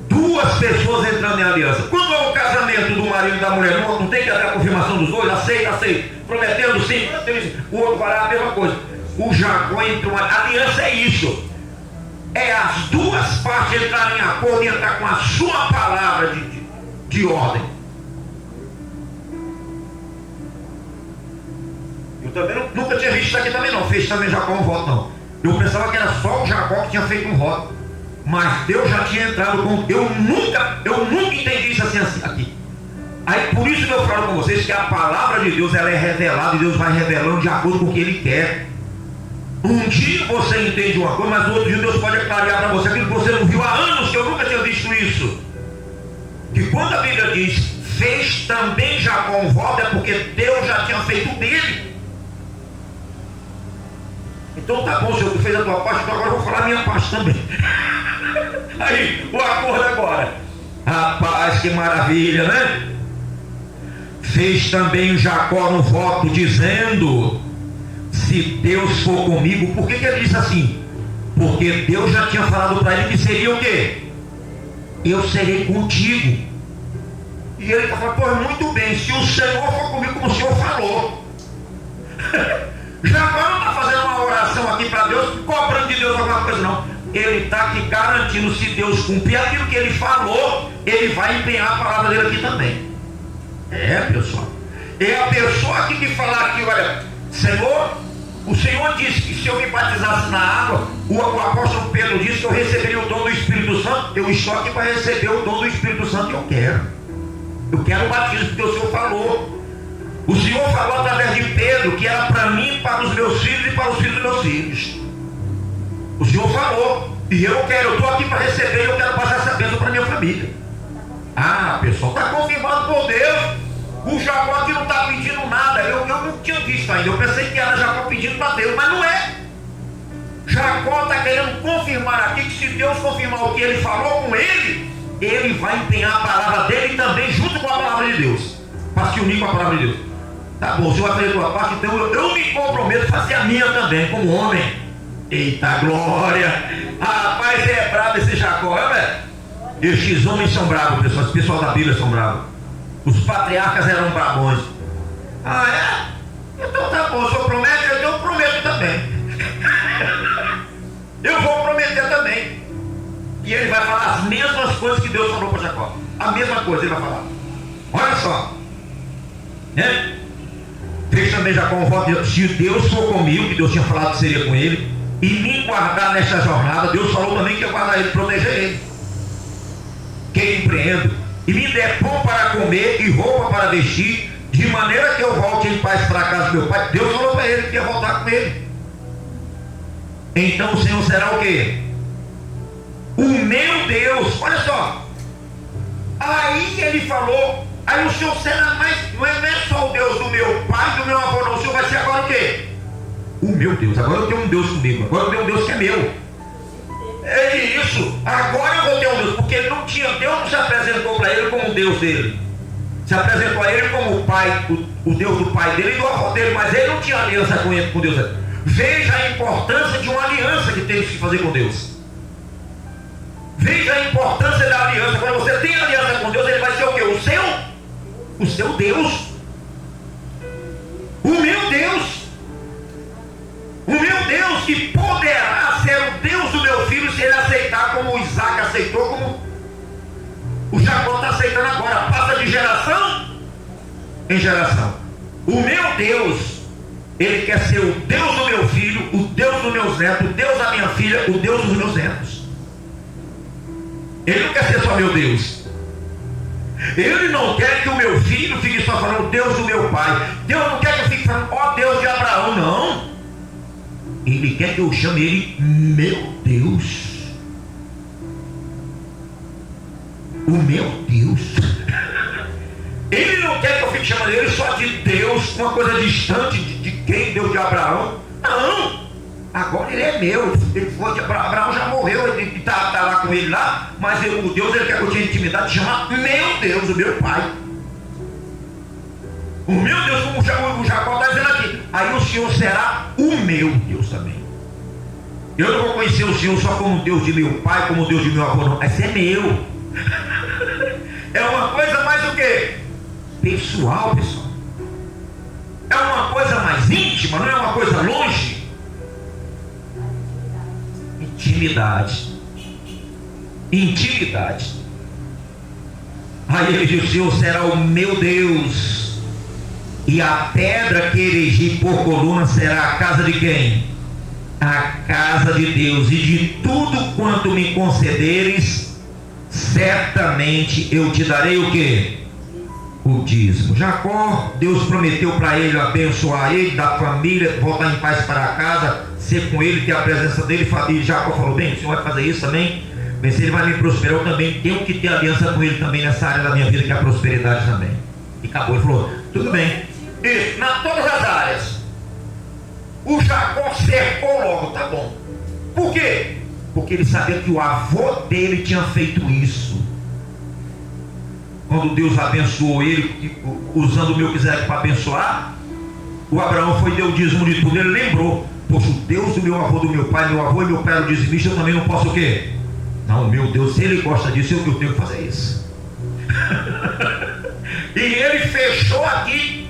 Duas pessoas entrando em aliança. Quando é o casamento do marido e da mulher, não tem que haver a confirmação dos dois? Aceita, prometendo sim, o outro fará a mesma coisa. O Jacó entrou, a aliança é isso. É as duas partes entrarem em acordo e entrar com a sua palavra de ordem. Eu também nunca tinha visto isso aqui também não. Fez também Jacó um voto não. Eu pensava que era só o Jacó que tinha feito um voto. Mas Deus já tinha entrado com... Eu nunca entendi isso assim aqui. Aí por isso que eu falo com vocês que a palavra de Deus ela é revelada e Deus vai revelando de acordo com o que Ele quer. Um dia você entende uma coisa, mas no outro dia Deus pode clarear para você aquilo que você não viu há anos, que eu nunca tinha visto isso. Que quando a Bíblia diz, fez também Jacó um voto, é porque Deus já tinha feito dele. Então tá bom, Senhor, tu fez a tua parte, então agora eu vou falar a minha parte também. Aí, o acordo agora. Rapaz, que maravilha, né? Fez também Jacó um voto dizendo, se Deus for comigo, por que ele disse assim? Porque Deus já tinha falado para ele que seria o quê? Eu serei contigo. E ele está falando, pô, muito bem, se o Senhor for comigo como o Senhor falou. Jacó não está fazendo uma oração aqui para Deus, cobrando de Deus alguma coisa não. Ele está aqui garantindo, se Deus cumprir aquilo que ele falou, ele vai empenhar a palavra dele aqui também. É, pessoal. É a pessoa aqui que falar aqui, olha, Senhor, o Senhor disse que se eu me batizasse na água, o apóstolo Pedro disse que eu receberia o dom do Espírito Santo. Eu estou aqui para receber o dom do Espírito Santo e eu quero. Eu quero o batismo, porque o Senhor falou. O Senhor falou através de Pedro que era para mim, para os meus filhos e para os filhos dos meus filhos. O Senhor falou. E eu estou aqui para receber e eu quero passar essa bênção para a minha família. Ah, pessoal, está confirmado por Deus. O Jacó aqui não está pedindo nada. Eu não tinha visto ainda. Eu pensei que era Jacó pedindo para Deus, mas não é. Jacó está querendo confirmar aqui que se Deus confirmar o que ele falou com ele, ele vai empenhar a palavra dele também junto com a palavra de Deus, para se unir com a palavra de Deus. Tá bom, o Senhor vai fazer a tua parte, então eu me comprometo a fazer a minha também, como homem. Eita glória! Rapaz, é brabo esse Jacó, é, velho? Estes homens são bravos, pessoal. Esse pessoal da Bíblia são bravos. Os patriarcas eram bravões. Ah, é? Então tá bom, o Senhor promete, então eu prometo também. Eu vou prometer também. coisa, ele vai falar. Olha só, né? Fez também Jacó um voto, se Deus for comigo, que Deus tinha falado que seria com ele, e me guardar nesta jornada, Deus falou também que ia guardar ele, proteger ele. Quem empreendo, e me der pão para comer e roupa para vestir, de maneira que eu volte em paz para a casa do meu pai. Deus falou para ele que ia voltar com ele. Então o Senhor será o quê? O meu Deus. Olha só, aí ele falou, aí o Senhor será mais, não é só o Deus do meu pai, do meu avô, não. O Senhor vai ser agora o quê? O meu Deus. Agora eu tenho um Deus comigo, agora eu tenho um Deus que é meu. É isso, agora eu vou ter um Deus, porque ele não tinha, Deus não se apresentou para ele como o Deus dele, se apresentou a ele como o pai, o Deus do pai dele e do avô dele, mas ele não tinha aliança com ele, com Deus. Veja a importância de uma aliança que temos que fazer com Deus. Veja a importância da aliança. Quando você tem aliança com Deus, ele vai ser o quê? O seu Deus. O meu Deus. O meu Deus que poderá ser o Deus do meu filho se ele aceitar como o Isaac aceitou, como o Jacó está aceitando agora. Passa de geração em geração. O meu Deus, ele quer ser o Deus do meu filho, o Deus dos meus netos, o Deus da minha filha, o Deus dos meus netos. Ele não quer ser só meu Deus. Ele não quer que o meu filho fique só falando Deus do meu pai. Deus não quer que eu fique falando, ó Deus de Abraão, não. Ele quer que eu chame ele meu Deus. O meu Deus. Ele não quer que eu fique chamando ele só de Deus, uma coisa distante de quem? Deus de Abraão. Não. Agora ele é meu. Ele foi de Abraão, já morreu, ele está lá com ele lá, mas o Deus, ele quer que eu tenha intimidade de chamar meu Deus, o meu pai. O meu Deus, como o Jacó está dizendo aqui. Aí o Senhor será o meu Deus também. Eu não vou conhecer o Senhor só como Deus de meu pai, como Deus de meu avô, não. Esse é meu. É uma coisa mais o quê? Pessoal, pessoal. É uma coisa mais íntima, não é uma coisa longe. Intimidade. Intimidade. Aí ele diz: o Senhor será o meu Deus, e a pedra que erigi por coluna será a casa de quem? A casa de Deus. E de tudo quanto me concederes, certamente eu te darei o que? O dízimo. Jacó, Deus prometeu para ele abençoar ele, da família, voltar em paz para a casa, ser com ele, ter a presença dele. E Jacó falou: bem, o Senhor vai fazer isso também, mas se ele vai me prosperar, eu também tenho que ter aliança com ele também nessa área da minha vida, que é a prosperidade também. E acabou, ele falou: tudo bem. E nas todas as áreas, o Jacó cercou logo, tá bom. Por quê? Porque ele sabia que o avô dele tinha feito isso. Quando Deus abençoou ele, usando o Melquisedeque para abençoar, o Abraão foi e deu o dízimo de tudo. Ele lembrou: poxa, o Deus do meu avô, do meu pai, meu avô e meu pai era o dizimista, eu também não posso o quê? Não, meu Deus, se ele gosta disso, eu tenho que fazer isso. E ele fechou aqui: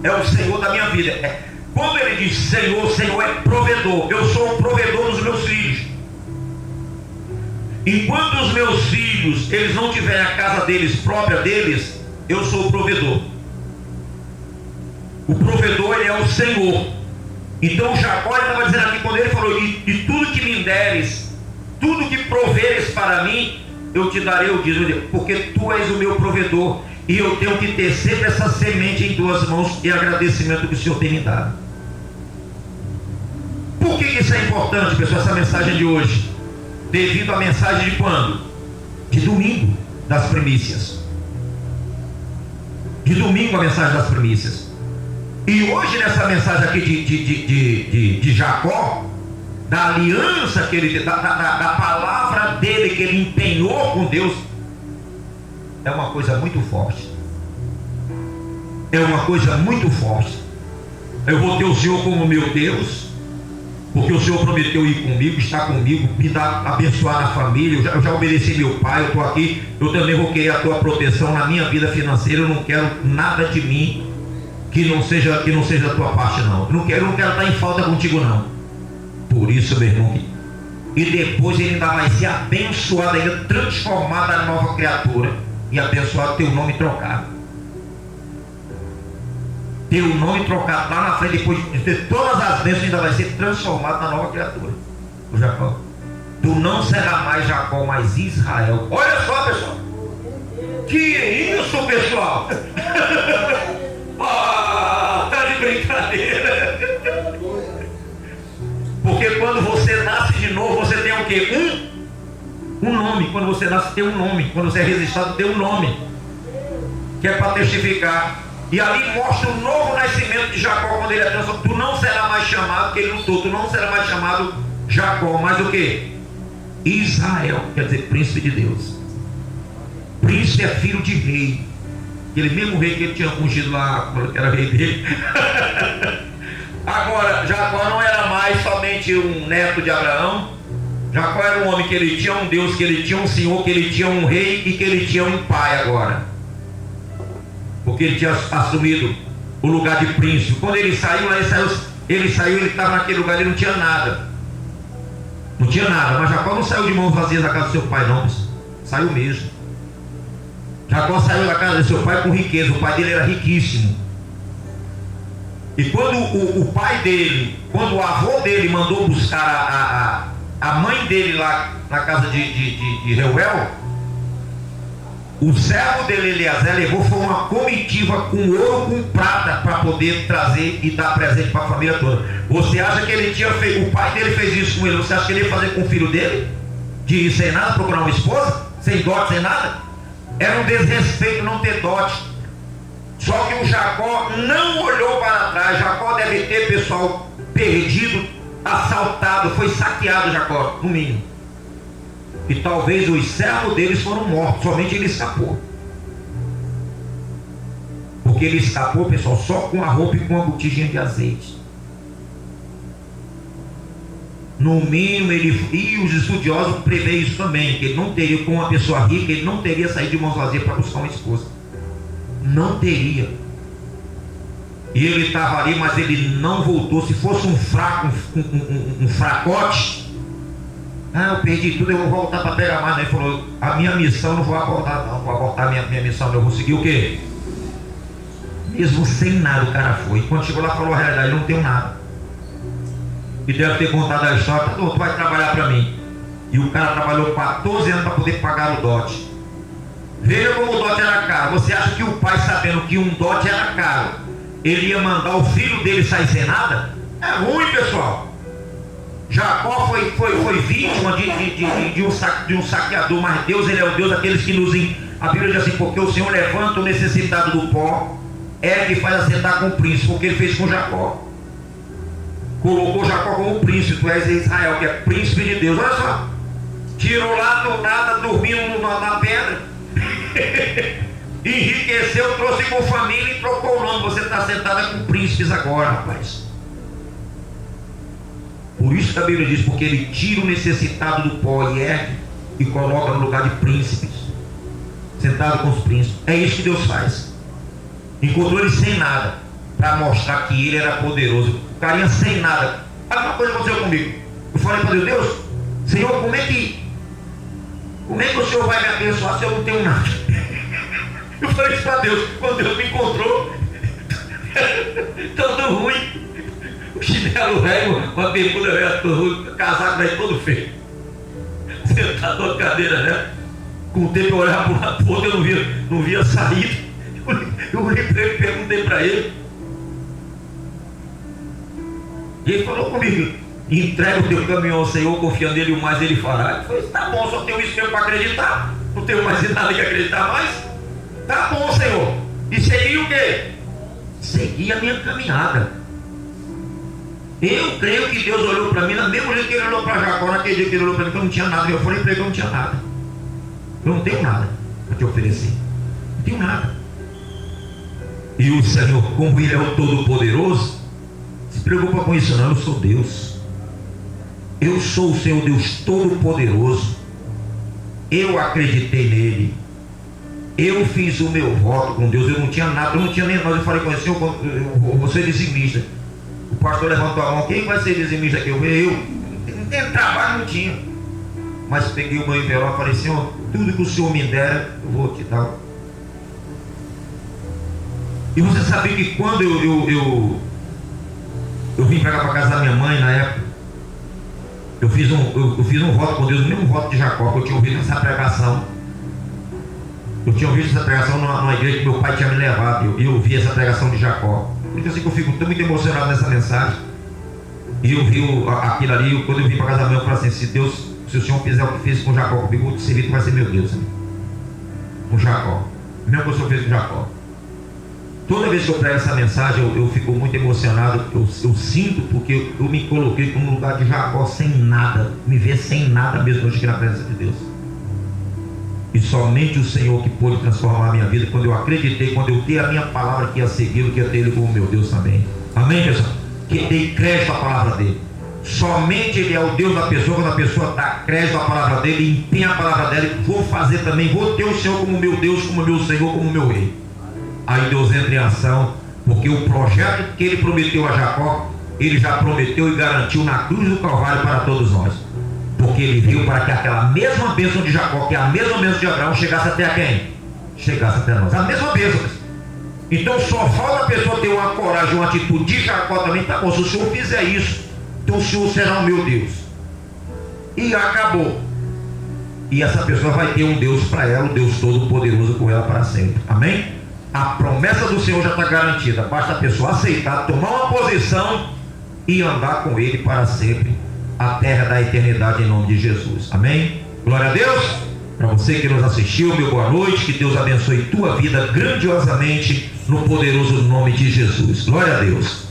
é o Senhor da minha vida. Quando ele diz Senhor, o Senhor é provedor. Eu sou o provedor dos meus filhos. Enquanto os meus filhos, eles não tiverem a casa deles, própria deles, eu sou o provedor. O provedor, ele é o Senhor. Então Jacó estava dizendo aqui, quando ele falou: e tudo que me deres, tudo que proveres para mim, eu te darei o dízimo, porque tu és o meu provedor, e eu tenho que ter sempre essa semente em tuas mãos, e agradecimento que o Senhor tem me dado. Por que isso é importante, pessoal, essa mensagem de hoje? Devido à mensagem de quando? De domingo, das primícias. De domingo, a mensagem das primícias. E hoje, nessa mensagem aqui de Jacó, da aliança que ele, da palavra dele que ele empenhou com Deus, é uma coisa muito forte. É uma coisa muito forte. Eu vou ter o Senhor como meu Deus, porque o Senhor prometeu ir comigo, estar comigo, me dar, abençoar na família. Eu já obedeci meu pai, eu estou aqui. Eu também vou querer a tua proteção na minha vida financeira. Eu não quero nada de mim que não seja da tua parte, não. Eu não quero estar em falta contigo, não. Por isso, meu irmão, e depois ele ainda vai ser abençoado, ainda transformado na nova criatura. e abençoado, teu nome trocado. Teu nome trocado lá na frente, depois de ter todas as bênçãos, ainda vai ser transformado na nova criatura. O Jacó. Tu não será mais Jacó, mas Israel. Olha só, pessoal. Que isso, pessoal? Tá de brincadeira. Porque quando você nasce de novo, você tem o quê? Um nome. Quando você nasce, tem um nome. Quando você é registrado, tem um nome. Que é para testificar. E ali mostra o novo nascimento de Jacó quando ele é transformado. Tu não será mais chamado, que ele lutou, tu não será mais chamado Jacó, mas o que? Israel, quer dizer, príncipe de Deus. Príncipe é filho de rei. Aquele mesmo rei que ele tinha ungido lá, que era rei dele. Agora, Jacó não era mais somente um neto de Abraão. Jacó era um homem que ele tinha um Deus, que ele tinha um Senhor, que ele tinha um rei e que ele tinha um pai agora. Porque ele tinha assumido o lugar de príncipe. Quando ele saiu, ele estava naquele lugar, ele não tinha nada. Não tinha nada, mas Jacó não saiu de mãos vazias da casa do seu pai, não. Saiu mesmo. Jacó saiu da casa do seu pai com riqueza. O pai dele era riquíssimo. E quando o pai dele, quando o avô dele mandou buscar a mãe dele lá na casa de Reuel, o servo dele, Eliezer, levou foi uma comitiva com ouro, com prata, para poder trazer e dar presente para a família toda. Você acha que ele tinha feito, o pai dele fez isso com ele, você acha que ele ia fazer com o filho dele? De ir sem nada, procurar uma esposa? Sem dote, sem nada? Era um desrespeito não ter dote. Só que o Jacó não olhou para trás. Jacó deve ter, pessoal, perdido, assaltado, foi saqueado, Jacó, no mínimo. E talvez os servos deles foram mortos, somente ele escapou. Porque ele escapou, pessoal, só com a roupa e com uma botijinha de azeite. No mínimo, e os estudiosos prevê isso também, que ele não teria, com uma pessoa rica, ele não teria saído de mãos vazias para buscar uma esposa. Não teria. E ele estava ali, mas ele não voltou. Se fosse um fraco, um fracote, eu perdi tudo, eu vou voltar para pegar mais. Ele falou, a minha missão não vou abortar, não. Vou abortar a minha missão, eu vou seguir o quê? Mesmo sem nada o cara foi. Quando chegou lá, falou a realidade, não tenho nada. E deve ter contado a história, tu vai trabalhar para mim. E o cara trabalhou 14 anos para poder pagar o dote. Veja como o dote era caro. Você acha que o pai, sabendo que um dote era caro, ele ia mandar o filho dele sair sem nada? É ruim, pessoal. Jacó foi vítima de um saqueador, mas Deus, ele é o Deus daqueles que nos... A Bíblia diz assim, porque o Senhor levanta o necessitado do pó, é que faz assentar com o príncipe, porque ele fez com Jacó. Colocou Jacó como príncipe, tu és Israel, que é príncipe de Deus. Olha só, tirou lá do nada, dormindo na pedra, enriqueceu, trouxe com família e trocou o nome. Você está sentada com príncipes agora, rapaz. Por isso que a Bíblia diz, porque ele tira o necessitado do pó e ergue e coloca no lugar de príncipes, sentado com os príncipes. É isso que Deus faz. Encontrou ele sem nada, para mostrar que ele era poderoso. O carinha sem nada. Alguma coisa aconteceu comigo. Eu falei para Deus, Senhor, como é que o Senhor vai me abençoar se eu não tenho nada? Eu falei isso para Deus. Quando Deus me encontrou, todo ruim, o chinelo velho, uma bermuda velha, o casaco velho todo feio, sentado numa cadeira, né? Com o tempo eu olhava para um lado para o outro, eu não via saída. Eu olhei para ele e perguntei para ele. E ele falou comigo, entrega o teu caminhão ao Senhor, confiando nele, o mais ele fará. Eu falei, tá bom, só tenho isso mesmo para acreditar. Não tenho mais nada que acreditar mais. Tá bom, Senhor. E segui o quê? Segui a minha caminhada. Eu creio que Deus olhou para mim, do mesmo jeito que ele olhou para Jacó, naquele dia que ele olhou para mim, que eu não tinha nada. Eu falei para ele que eu não tinha nada. Eu não tenho nada para te oferecer. Não tenho nada. E o Senhor, como ele é o Todo-Poderoso, se preocupa com isso não, eu sou Deus. Eu sou o Senhor Deus Todo-Poderoso. Eu acreditei nele. Eu fiz o meu voto com Deus. Eu não tinha nada, eu não tinha nem nada. Eu falei com ele, Senhor, você é dizimista. O pastor levantou a mão, quem vai ser dizimista aqui? Eu não tenho trabalho, não tinha. mas peguei o meu envelope e falei: Senhor, tudo que o Senhor me der, eu vou te dar. E você sabia que quando eu vim para cá, para casa da minha mãe, na época, eu fiz um voto com Deus, o mesmo voto de Jacó, que eu tinha ouvido essa pregação. Eu tinha ouvido essa pregação numa igreja que meu pai tinha me levado, e eu ouvi essa pregação de Jacó. Por isso assim que eu fico tão muito emocionado nessa mensagem. E eu vi aquilo ali, quando eu vim para casa da minha mãe, eu falei assim: se o Senhor fizer o que fez com Jacó comigo, o serviço vai ser meu Deus, né? Com Jacó, mesmo que o Senhor fez com Jacó. Toda vez que eu prego essa mensagem, eu fico muito emocionado. Eu sinto, porque eu me coloquei no lugar de Jacó, sem nada, me ver sem nada mesmo hoje aqui na presença de Deus. E somente o Senhor que pôde transformar a minha vida, quando eu acreditei, quando eu dei a minha palavra que ia segui-lo, que ia ter Ele como meu Deus também. Amém, pessoal? Que dei crédito à palavra dele. Somente Ele é o Deus da pessoa. Quando a pessoa dá crédito à palavra dele, empenha a palavra dela, vou fazer também, vou ter o Senhor como meu Deus, como meu Senhor, como meu Rei. Aí Deus entra em ação, porque o projeto que Ele prometeu a Jacó, Ele já prometeu e garantiu na cruz do Calvário para todos nós. Porque Ele veio para que aquela mesma bênção de Jacó, que é a mesma bênção de Abraão, chegasse até a quem? Chegasse até nós. A mesma bênção. Então só falta a pessoa ter uma coragem, uma atitude de Jacó também. Tá bom, se o Senhor fizer isso, então o Senhor será o meu Deus. E acabou. E essa pessoa vai ter um Deus para ela, um Deus todo-poderoso com ela para sempre. Amém? A promessa do Senhor já está garantida. Basta a pessoa aceitar, tomar uma posição e andar com Ele para sempre, a terra da eternidade, em nome de Jesus. Amém? Glória a Deus. Para você que nos assistiu, meu boa noite. Que Deus abençoe tua vida grandiosamente, no poderoso nome de Jesus. Glória a Deus.